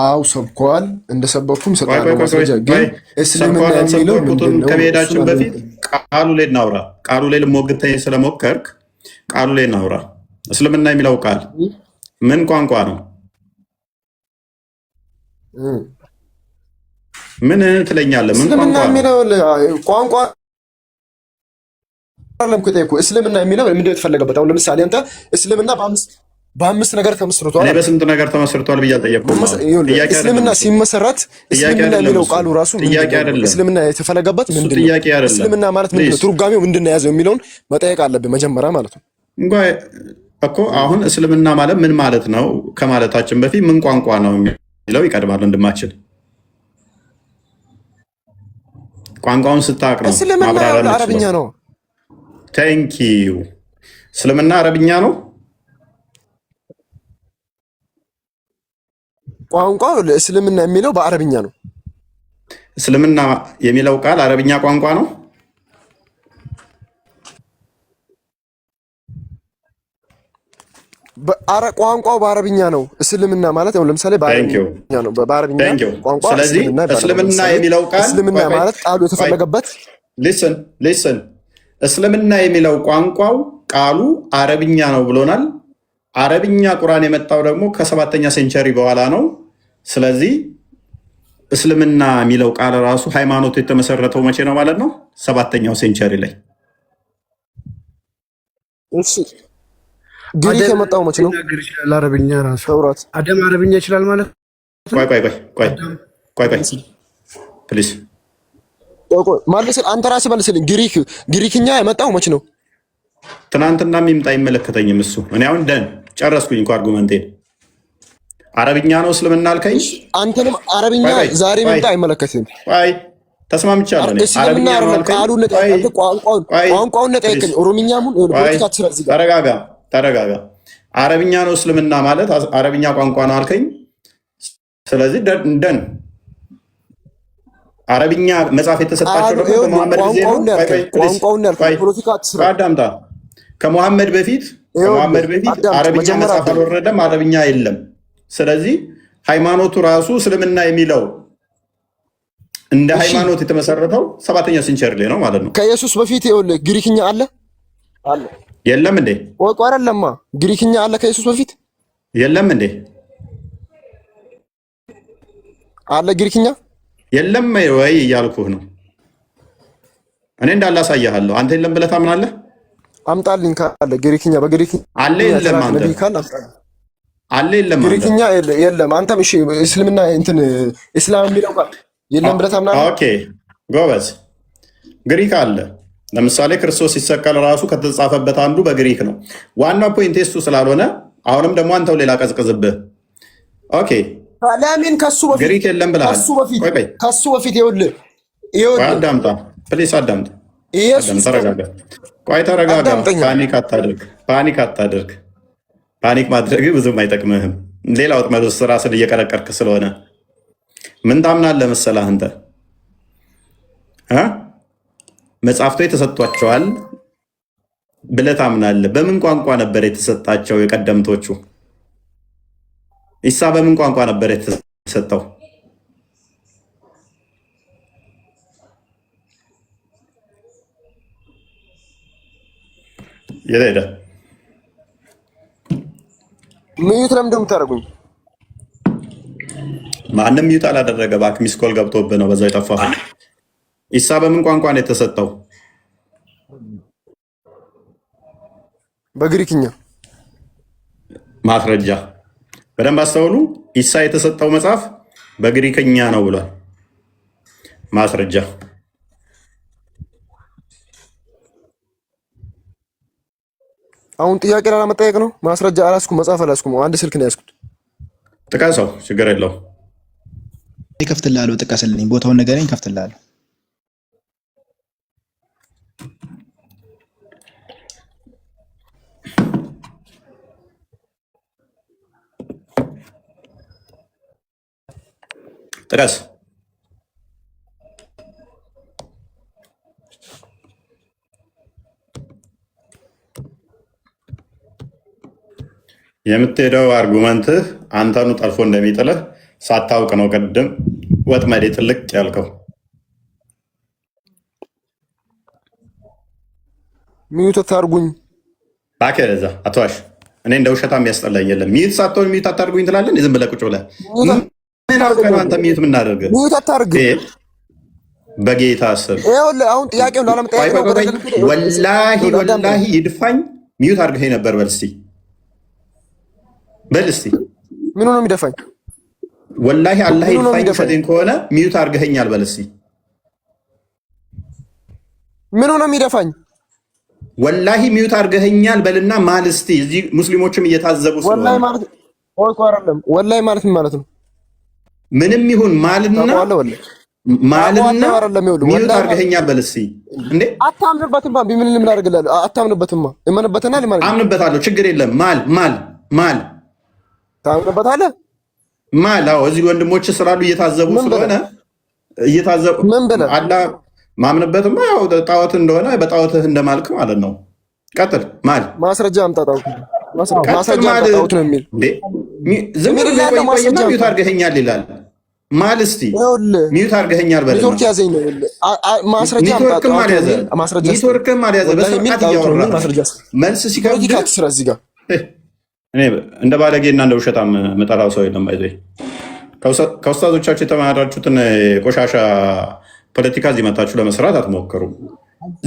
አው ሰብኳል። እንደሰበኩም ሰጣለሁ ማስረጃ። ግን እስልምና የሚለው ምንድን ነው? ከመሄዳችን በፊት ቃሉ ላይ እናውራ። ቃሉ ላይ ልሞግተኝ ስለሞከርክ ቃሉ ላይ እናውራ። እስልምና የሚለው ቃል ምን ቋንቋ ነው? ምን ትለኛለህ? ምን እስልምና ቋንቋ ነው? የሚለው ቋንቋ አይደለም እኮ የጠየኩህ። እስልምና የሚለው ምንድን ነው የተፈለገበት? አሁን ለምሳሌ አንተ እስልምና በአምስት ነገር ተመስርቷል። እኔ በስንት ነገር ተመስርቷል ብዬ አልጠየቅኩም። እስልምና ሲመሰረት እስልምና የሚለው ቃሉ ራሱ እስልምና የተፈለገበት ምንድን ነው? እስልምና ማለት ምንድን ነው? ትርጓሜው ምንድን ነው የያዘው የሚለውን መጠየቅ አለብን መጀመሪያ ማለት ነው እኮ። አሁን እስልምና ማለት ምን ማለት ነው ከማለታችን በፊት ምን ቋንቋ ነው የሚለው ይቀድማል ወንድማችን። ቋንቋውን ስታቅ ነው እስልምና አረብኛ ነው። ቴንኪዩ። እስልምና አረብኛ ነው ቋንቋው። እስልምና የሚለው በአረብኛ ነው። እስልምና የሚለው ቃል አረብኛ ቋንቋ ነው። ቋንቋው በአረብኛ ነው። እስልምና ማለት ነው ለምሳሌ በአረብኛ ነው። በአረብኛ ቋንቋ ስለዚህ እስልምና የሚለው ቃል እስልምና ማለት ቃሉ የተፈለገበት ሊስን እስልምና የሚለው ቋንቋው ቃሉ አረብኛ ነው ብሎናል። አረብኛ ቁርአን የመጣው ደግሞ ከ7ኛ ሴንቸሪ በኋላ ነው። ስለዚህ እስልምና የሚለው ቃል ራሱ ሃይማኖቱ የተመሰረተው መቼ ነው ማለት ነው? 7ኛው ሴንቸሪ ላይ። እሺ ግሪክ የመጣው መቼ ነው? አረብኛ ራሱ አደም አረብኛ ይችላል ማለት ቆይ ፕሊዝ መልስልኝ። አንተ ራስህ መልስልኝ። ግሪክኛ የመጣው መቼ ነው? ትናንትና የሚምጣ አይመለከተኝም እሱ። እኔ አሁን ጨረስኩኝ እኮ አርጉመንቴን። አረብኛ ነው እስልምና አልከኝ። አንተንም አረብኛ ዛሬ የሚምጣ አይመለከትም። ተስማምቻለሁ። እስልምና ቃሉን ቋንቋውን ጠየቀኝ። ኦሮምኛሙን ፖለቲካ ትስራ። ተረጋጋ። አረብኛ ነው እስልምና ማለት አረብኛ ቋንቋ ነው አልከኝ። ስለዚህ አረብኛ መጽሐፍ የተሰጣቸው ደግሞ ከመሐመድ ጊዜ ነው። አዳምጣ። ከመሐመድ በፊት አረብኛ መጽሐፍ አልወረደም፣ አረብኛ የለም። ስለዚህ ሃይማኖቱ ራሱ እስልምና የሚለው እንደ ሃይማኖት የተመሰረተው 7ኛ ሴንቸሪ ላይ ነው ማለት ነው። ከኢየሱስ በፊት ግሪክኛ አለ የለም እንዴ? አይደለማ። ግሪክኛ አለ ከኢየሱስ በፊት የለም እንዴ? አለ ግሪክኛ የለም ወይ እያልኩህ ነው። እኔ እንዳላሳያለሁ። አንተ የለም ብለህ ታምናለህ? አምጣልኝ ካለ ግሪክኛ በግሪክኛ አለ የለም? አንተ አለ የለም? ግሪክኛ የለም። አንተም እሺ እስልምና እንትን እስላም የሚለው ቃል የለም ብለህ ታምናለህ? ኦኬ ጎበዝ። ግሪክ አለ። ለምሳሌ ክርስቶስ ሲሰቀል ራሱ ከተጻፈበት አንዱ በግሪክ ነው። ዋናው ፖይንት እሱ ስላልሆነ አሁንም ደግሞ አንተው ሌላ ቀዝቅዝብህ። ኦኬ ለምን ከሱ በፊት ግሪክ የለም ብለሃል። ከሱ በፊት ይኸውልህ አዳምጣ፣ ፕሊስ አዳምጣ። ተረጋጋ። ቆይ ተረጋጋ። ፓኒክ አታድርግ። ፓኒክ ማድረግ ብዙም አይጠቅምህም። ሌላ ወጥመድ ውስጥ ራስን እየቀረቀርክ ስለሆነ ምን ታምናለህ መሰለህ አንተ መጽሐፍቶ የተሰጧቸዋል ብለህ ታምናለህ። በምን ቋንቋ ነበር የተሰጣቸው? የቀደምቶቹ ኢሳ በምን ቋንቋ ነበር የተሰጠው? የት ሄደ? ሚዩት ለምንድን ነው የምታደርጉኝ? ማንም ሚዩት አላደረገ። እባክህ ሚስ ኮል ገብቶብህ ነው በዛው የጠፋኸው። ኢሳ በምን ቋንቋ ነው የተሰጠው? በግሪክኛ። ማስረጃ በደንብ አስተውሉ። ኢሳ የተሰጠው መጽሐፍ በግሪክኛ ነው ብሏል። ማስረጃ አሁን ጥያቄ ላለመጠየቅ ነው። ማስረጃ አላስኩም፣ መጽሐፍ አላስኩም። አንድ ስልክ ነው ያዝኩት። ጥቀሰው፣ ችግር የለው። ይከፍትልሃለሁ። ጥቀስልኝ፣ ቦታውን ንገረኝ፣ ይከፍትልሃለሁ። ጥቀስ። የምትሄደው አርጉመንትህ አንተኑ ጠልፎ እንደሚጥልህ ሳታውቅ ነው። ቅድም ወጥመዴ ጥልቅ ያልከው። ሚዩት ታርጉኝ። እባክህ ለዛ አትዋሽ። እኔ እንደ ውሸታም ያስጠላኝ የለም። ሚዩት ሳትሆን ሚዩት አታርጉኝ ትላለን። ዝም ብለህ ቁጭ ብለህ ምን አውቀህ ነው አንተ ሚዩት የምናደርገህ? ሚዩት አታርግ። በጌታ ስር አሁን ጥያቄውን ላለመጠያየቅ ነው። ወላሂ ይድፋኝ ሚዩት አድርገኸኝ ነበር። በል እስቲ ምኑ ነው የሚደፋኝ? ወላሂ አላህ ይድፋኝ ውሸቴን ከሆነ ሚዩት አድርገኸኛል። በል እስቲ ምኑ ነው የሚደፋኝ? ወላሂ ሚዩት አድርገኸኛል በልና ማል እስቲ። እዚህ ሙስሊሞችም እየታዘቡ ስለሆነ ወላሂ ማለት ምን ማለት ነው? ምንም ይሁን ማልና ሚዩት አድርገኸኛል በል እስቲ። እንዴ አታምንበትማ። ምን አደርግልሃለሁ? አታምንበትማ። እመንበትና አምንበታለሁ። ችግር የለም። ማል ታምንበታለህ? አዎ እዚህ ወንድሞች ስላሉ እየታዘቡ ስለሆነ ምን ብለህ አላህ ማምንበትማ ያው ጣዖት እንደሆነ በጣዖትህ እንደማልክ ማለት ነው። ቀጥል። ማስረጃ አምጣ። ማስረጃ ጣዖት ነው የሚል ዝም ብለህ ቆይና ሚዩት አድርገኸኛል ይላል። እስቲ ሚዩት አድርገኸኛል በል። ኔትወርክ ያዘኝ ነው። ማስረጃ አምጣ። ኔትወርክም አልያዘ በስርዓት እያወራ መልስ ሲከብድ ስራ እዚህ ጋር እኔ እንደ ባለጌና እንደ ውሸታም መጠራው ሰው የለም። ባይዘ ከኡስታዞቻችሁ የተማራችሁትን ቆሻሻ ፖለቲካ እዚህ መታችሁ ለመስራት አትሞክሩ።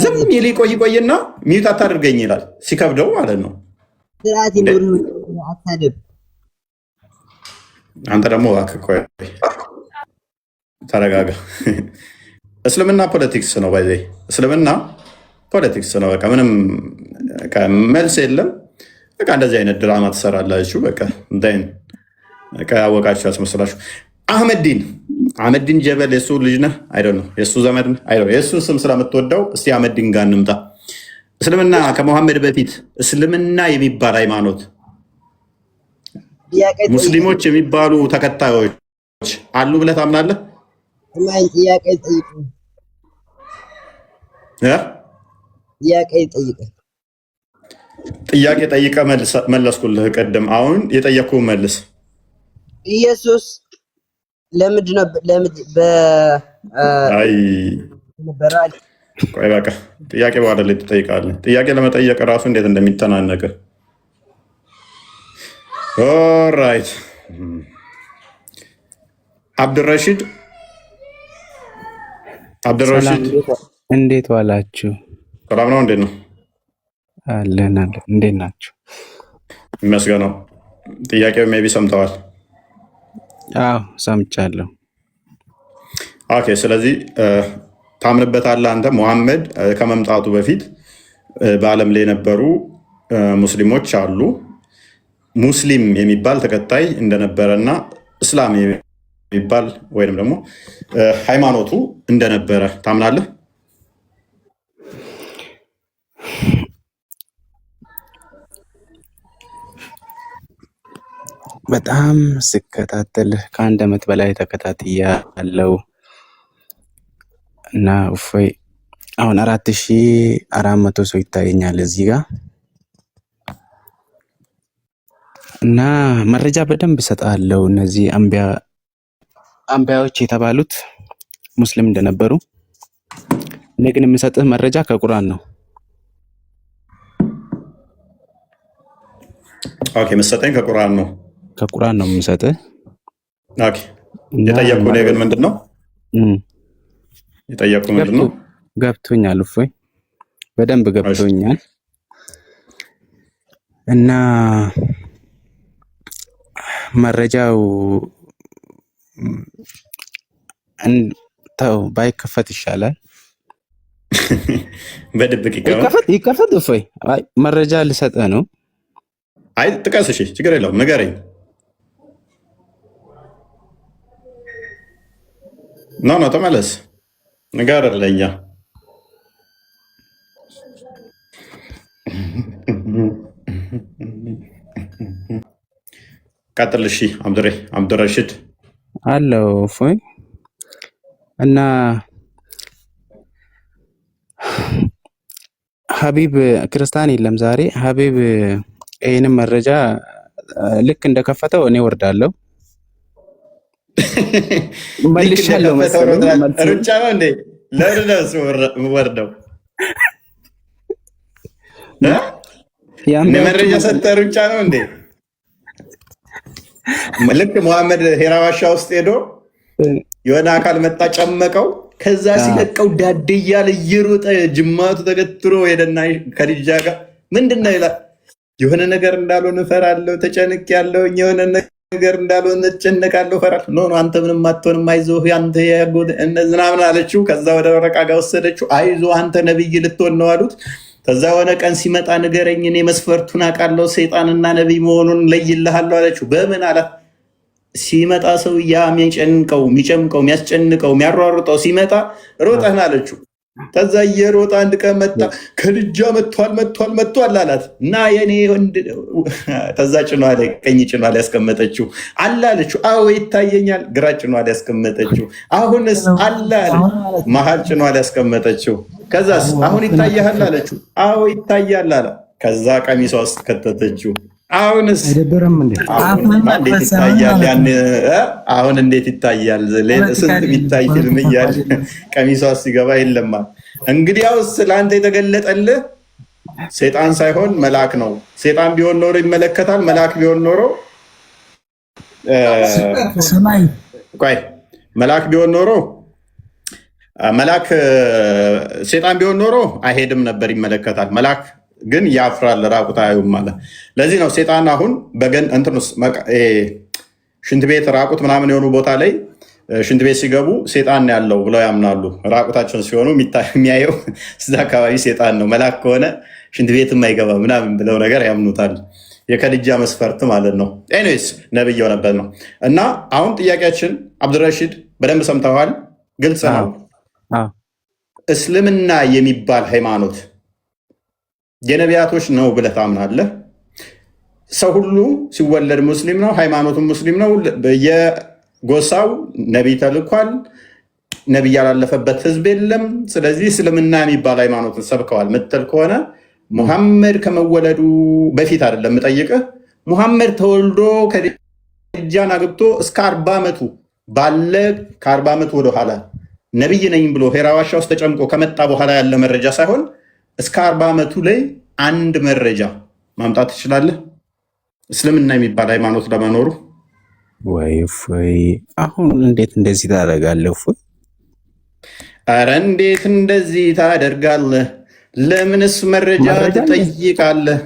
ዝም ይል ቆይና ሚዩት አታድርገኝ ይላል ሲከብደው ማለት ነው። አንተ ደግሞ እባክህ ቆይ ተረጋጋ። እስልምና ፖለቲክስ ነው። ባይዘ እስልምና ፖለቲክስ ነው። በቃ ምንም መልስ የለም። በቃ እንደዚህ አይነት ድራማ ትሰራላችሁ። በቃ እንዳይን ያወቃችሁ ያስመስላችሁ። አህመዲን ጀበል የሱ ልጅ ነህ አይደል? ነው የሱ ዘመድ ነህ አይደል? የሱን ስም ስለምትወደው እስቲ አህመዲን ጋር እንምጣ። እስልምና ከመሐመድ በፊት እስልምና የሚባል ሃይማኖት ሙስሊሞች የሚባሉ ተከታዮች አሉ ብለህ ታምናለህ? ጥያቄ ጠይቀህ መለስኩልህ ቅድም። አሁን የጠየቅኩህን መልስ። ኢየሱስ ለምንድን ነው ቆይ በቃ ጥያቄ በኋላ ላይ ትጠይቃለህ። ጥያቄ ለመጠየቅ እራሱ እንዴት እንደሚተናነቅ ኦራይት። አብድረሺድ እንዴት ዋላችሁ? ሰላም ነው? እንዴት ነው? አለን። እንዴት ናችሁ? ይመስገነው። ጥያቄው ሜይ ቢ ሰምተዋል? አዎ ሰምቻለሁ። ኦኬ። ስለዚህ ታምንበታለህ አንተ ሙሐመድ ከመምጣቱ በፊት በዓለም ላይ የነበሩ ሙስሊሞች አሉ፣ ሙስሊም የሚባል ተከታይ እንደነበረና እስላም የሚባል ወይም ደግሞ ሃይማኖቱ እንደነበረ ታምናለህ? በጣም ስከታተል ከአንድ ዓመት በላይ ተከታትያለሁ እና እፎይ አሁን 4400 ሰው ይታየኛል እዚህ ጋር እና መረጃ በደንብ እሰጣለሁ። እነዚህ አንቢያዎች የተባሉት ሙስሊም እንደነበሩ። እኔ ግን የምሰጥህ መረጃ ከቁርአን ነው። ኦኬ፣ የምትሰጠኝ ከቁርአን ነው? ከቁርአን ነው የምሰጥህ። ኦኬ። የጠየቅኩህ እኔ ግን ምንድን ነው የጠየቅኩህ ምንድን ነው? ገብቶኛል እፎይ፣ በደንብ ገብቶኛል። እና መረጃው ተው ባይከፈት ይሻላል። በድብቅ ይከፈት እፎይ። አይ መረጃ ልሰጥህ ነው። አይ ጥቀስ፣ እሺ ችግር የለውም ንገረኝ። ኖ ተመለስ፣ ንገረን ለእኛ። ቀጥል። እሺ አብዱረሺድ አለው እፎይ። እና ሀቢብ ክርስቲያን የለም ዛሬ። ሀቢብ ይህንም መረጃ ልክ እንደከፈተው እኔ ወርዳለሁ መልሻለሁ መሰለኝ። ሩጫ ነው እንዴ? ለርደስ ወርደው መረጃ ሰጠህ ሩጫ ነው እንዴ? ልክ መሐመድ ሄራ ዋሻ ውስጥ ሄዶ የሆነ አካል መጣ ጨመቀው። ከዛ ሲለቀው ዳዴ እያለ እየሮጠ ጅማቱ ተገትሮ ሄደና ከዲጃ ጋር ምንድነው ይላል። የሆነ ነገር እንዳልሆነ እፈራለሁ፣ ተጨንቅ ያለው የሆነ ነገር እንዳልሆነ እጨነቃለሁ፣ እፈራለሁ። ኖ አንተ ምንም አትሆንም፣ አይዞህ አንተ ምናምን አለችው። ከዛ ወደ ወረቃ ጋር ወሰደችው። አይዞህ አንተ ነብይ ልትሆን ነው አሉት። ከዛ የሆነ ቀን ሲመጣ ንገረኝ፣ እኔ መስፈርቱን አውቃለሁ፣ ሰይጣንና ነቢይ መሆኑን ለይልሃለሁ አለችው። በምን አላት። ሲመጣ ሰው የሚጨንቀው የሚያስጨንቀው የሚያሯሩጠው ሲመጣ ሮጠህን አለችው። ከዛ እየሮጠ አንድ ቀን መጣ። ከልጃ መጥቷል አላት። እና የኔ ወንድ ከዛ ጭኗ ላይ ቀኝ ጭኗ ላይ ያስቀመጠችው አለ አለችው። አዎ ይታየኛል። ግራ ጭኗ ላይ ያስቀመጠችው። አሁንስ አለ አለ። መሀል ጭኗ ላይ ያስቀመጠችው። ከዛስ አሁን ይታያል አለችው። አዎ ይታያል አለ። ከዛ ቀሚሷ ውስጥ ከተተችው። አሁንስ እንዴት ይታያል? አሁን እንዴት ይታያል? ስንት የሚታይ ፊልም እያለ ቀሚሷ ሲገባ የለማል። እንግዲያውስ ለአንተ የተገለጠልህ ሴጣን ሳይሆን መልአክ ነው። ሴጣን ቢሆን ኖሮ ይመለከታል። መልአክ ቢሆን ኖሮ ሴጣን ቢሆን ኖሮ አይሄድም ነበር፣ ይመለከታል። መልአክ ግን ያፍራል፣ ራቁት አያዩም ማለት። ለዚህ ነው ሴጣን አሁን ሽንት ቤት ራቁት ምናምን የሆኑ ቦታ ላይ ሽንት ቤት ሲገቡ ሴጣን ያለው ብለው ያምናሉ። ራቁታቸውን ሲሆኑ የሚያየው እዛ አካባቢ ሴጣን ነው። መልአክ ከሆነ ሽንት ቤት የማይገባ ምናምን ብለው ነገር ያምኑታል። የከድጃ መስፈርት ማለት ነው። ኤኒዌይስ ነብይ የሆነበት ነው። እና አሁን ጥያቄያችን አብዱረሺድ በደንብ ሰምተዋል፣ ግልጽ ነው። እስልምና የሚባል ሃይማኖት የነቢያቶች ነው ብለህ ታምናለህ? ሰው ሁሉ ሲወለድ ሙስሊም ነው፣ ሃይማኖቱም ሙስሊም ነው። በየጎሳው ነቢይ ተልኳል። ነቢይ ያላለፈበት ህዝብ የለም። ስለዚህ እስልምና የሚባል ሃይማኖትን ሰብከዋል ምትል ከሆነ ሙሐመድ ከመወለዱ በፊት አይደለም የምጠይቅህ። ሙሐመድ ተወልዶ ከድጃን አግብቶ እስከ 40 ዓመቱ ባለ ከ40 ዓመቱ ወደኋላ ነቢይ ነኝ ብሎ ሄራ ዋሻ ውስጥ ተጨምቆ ከመጣ በኋላ ያለ መረጃ ሳይሆን እስከ 40 ዓመቱ ላይ አንድ መረጃ ማምጣት ትችላለህ? እስልምና የሚባል ሃይማኖት ለመኖሩ? ወይ አሁን እንዴት እንደዚህ ታደርጋለህ? ኧረ እንዴት እንደዚህ ታደርጋለህ? ለምንስ መረጃ ትጠይቃለህ?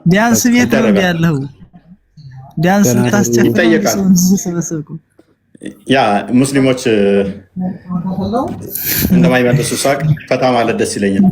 ቢያንስ ቤት ነው ያለው። ቢያንስ ታስጨፍራለህ። ያ ሙስሊሞች እንደማይመልሱ ሳቅ ፈታ ማለት ደስ ይለኛል።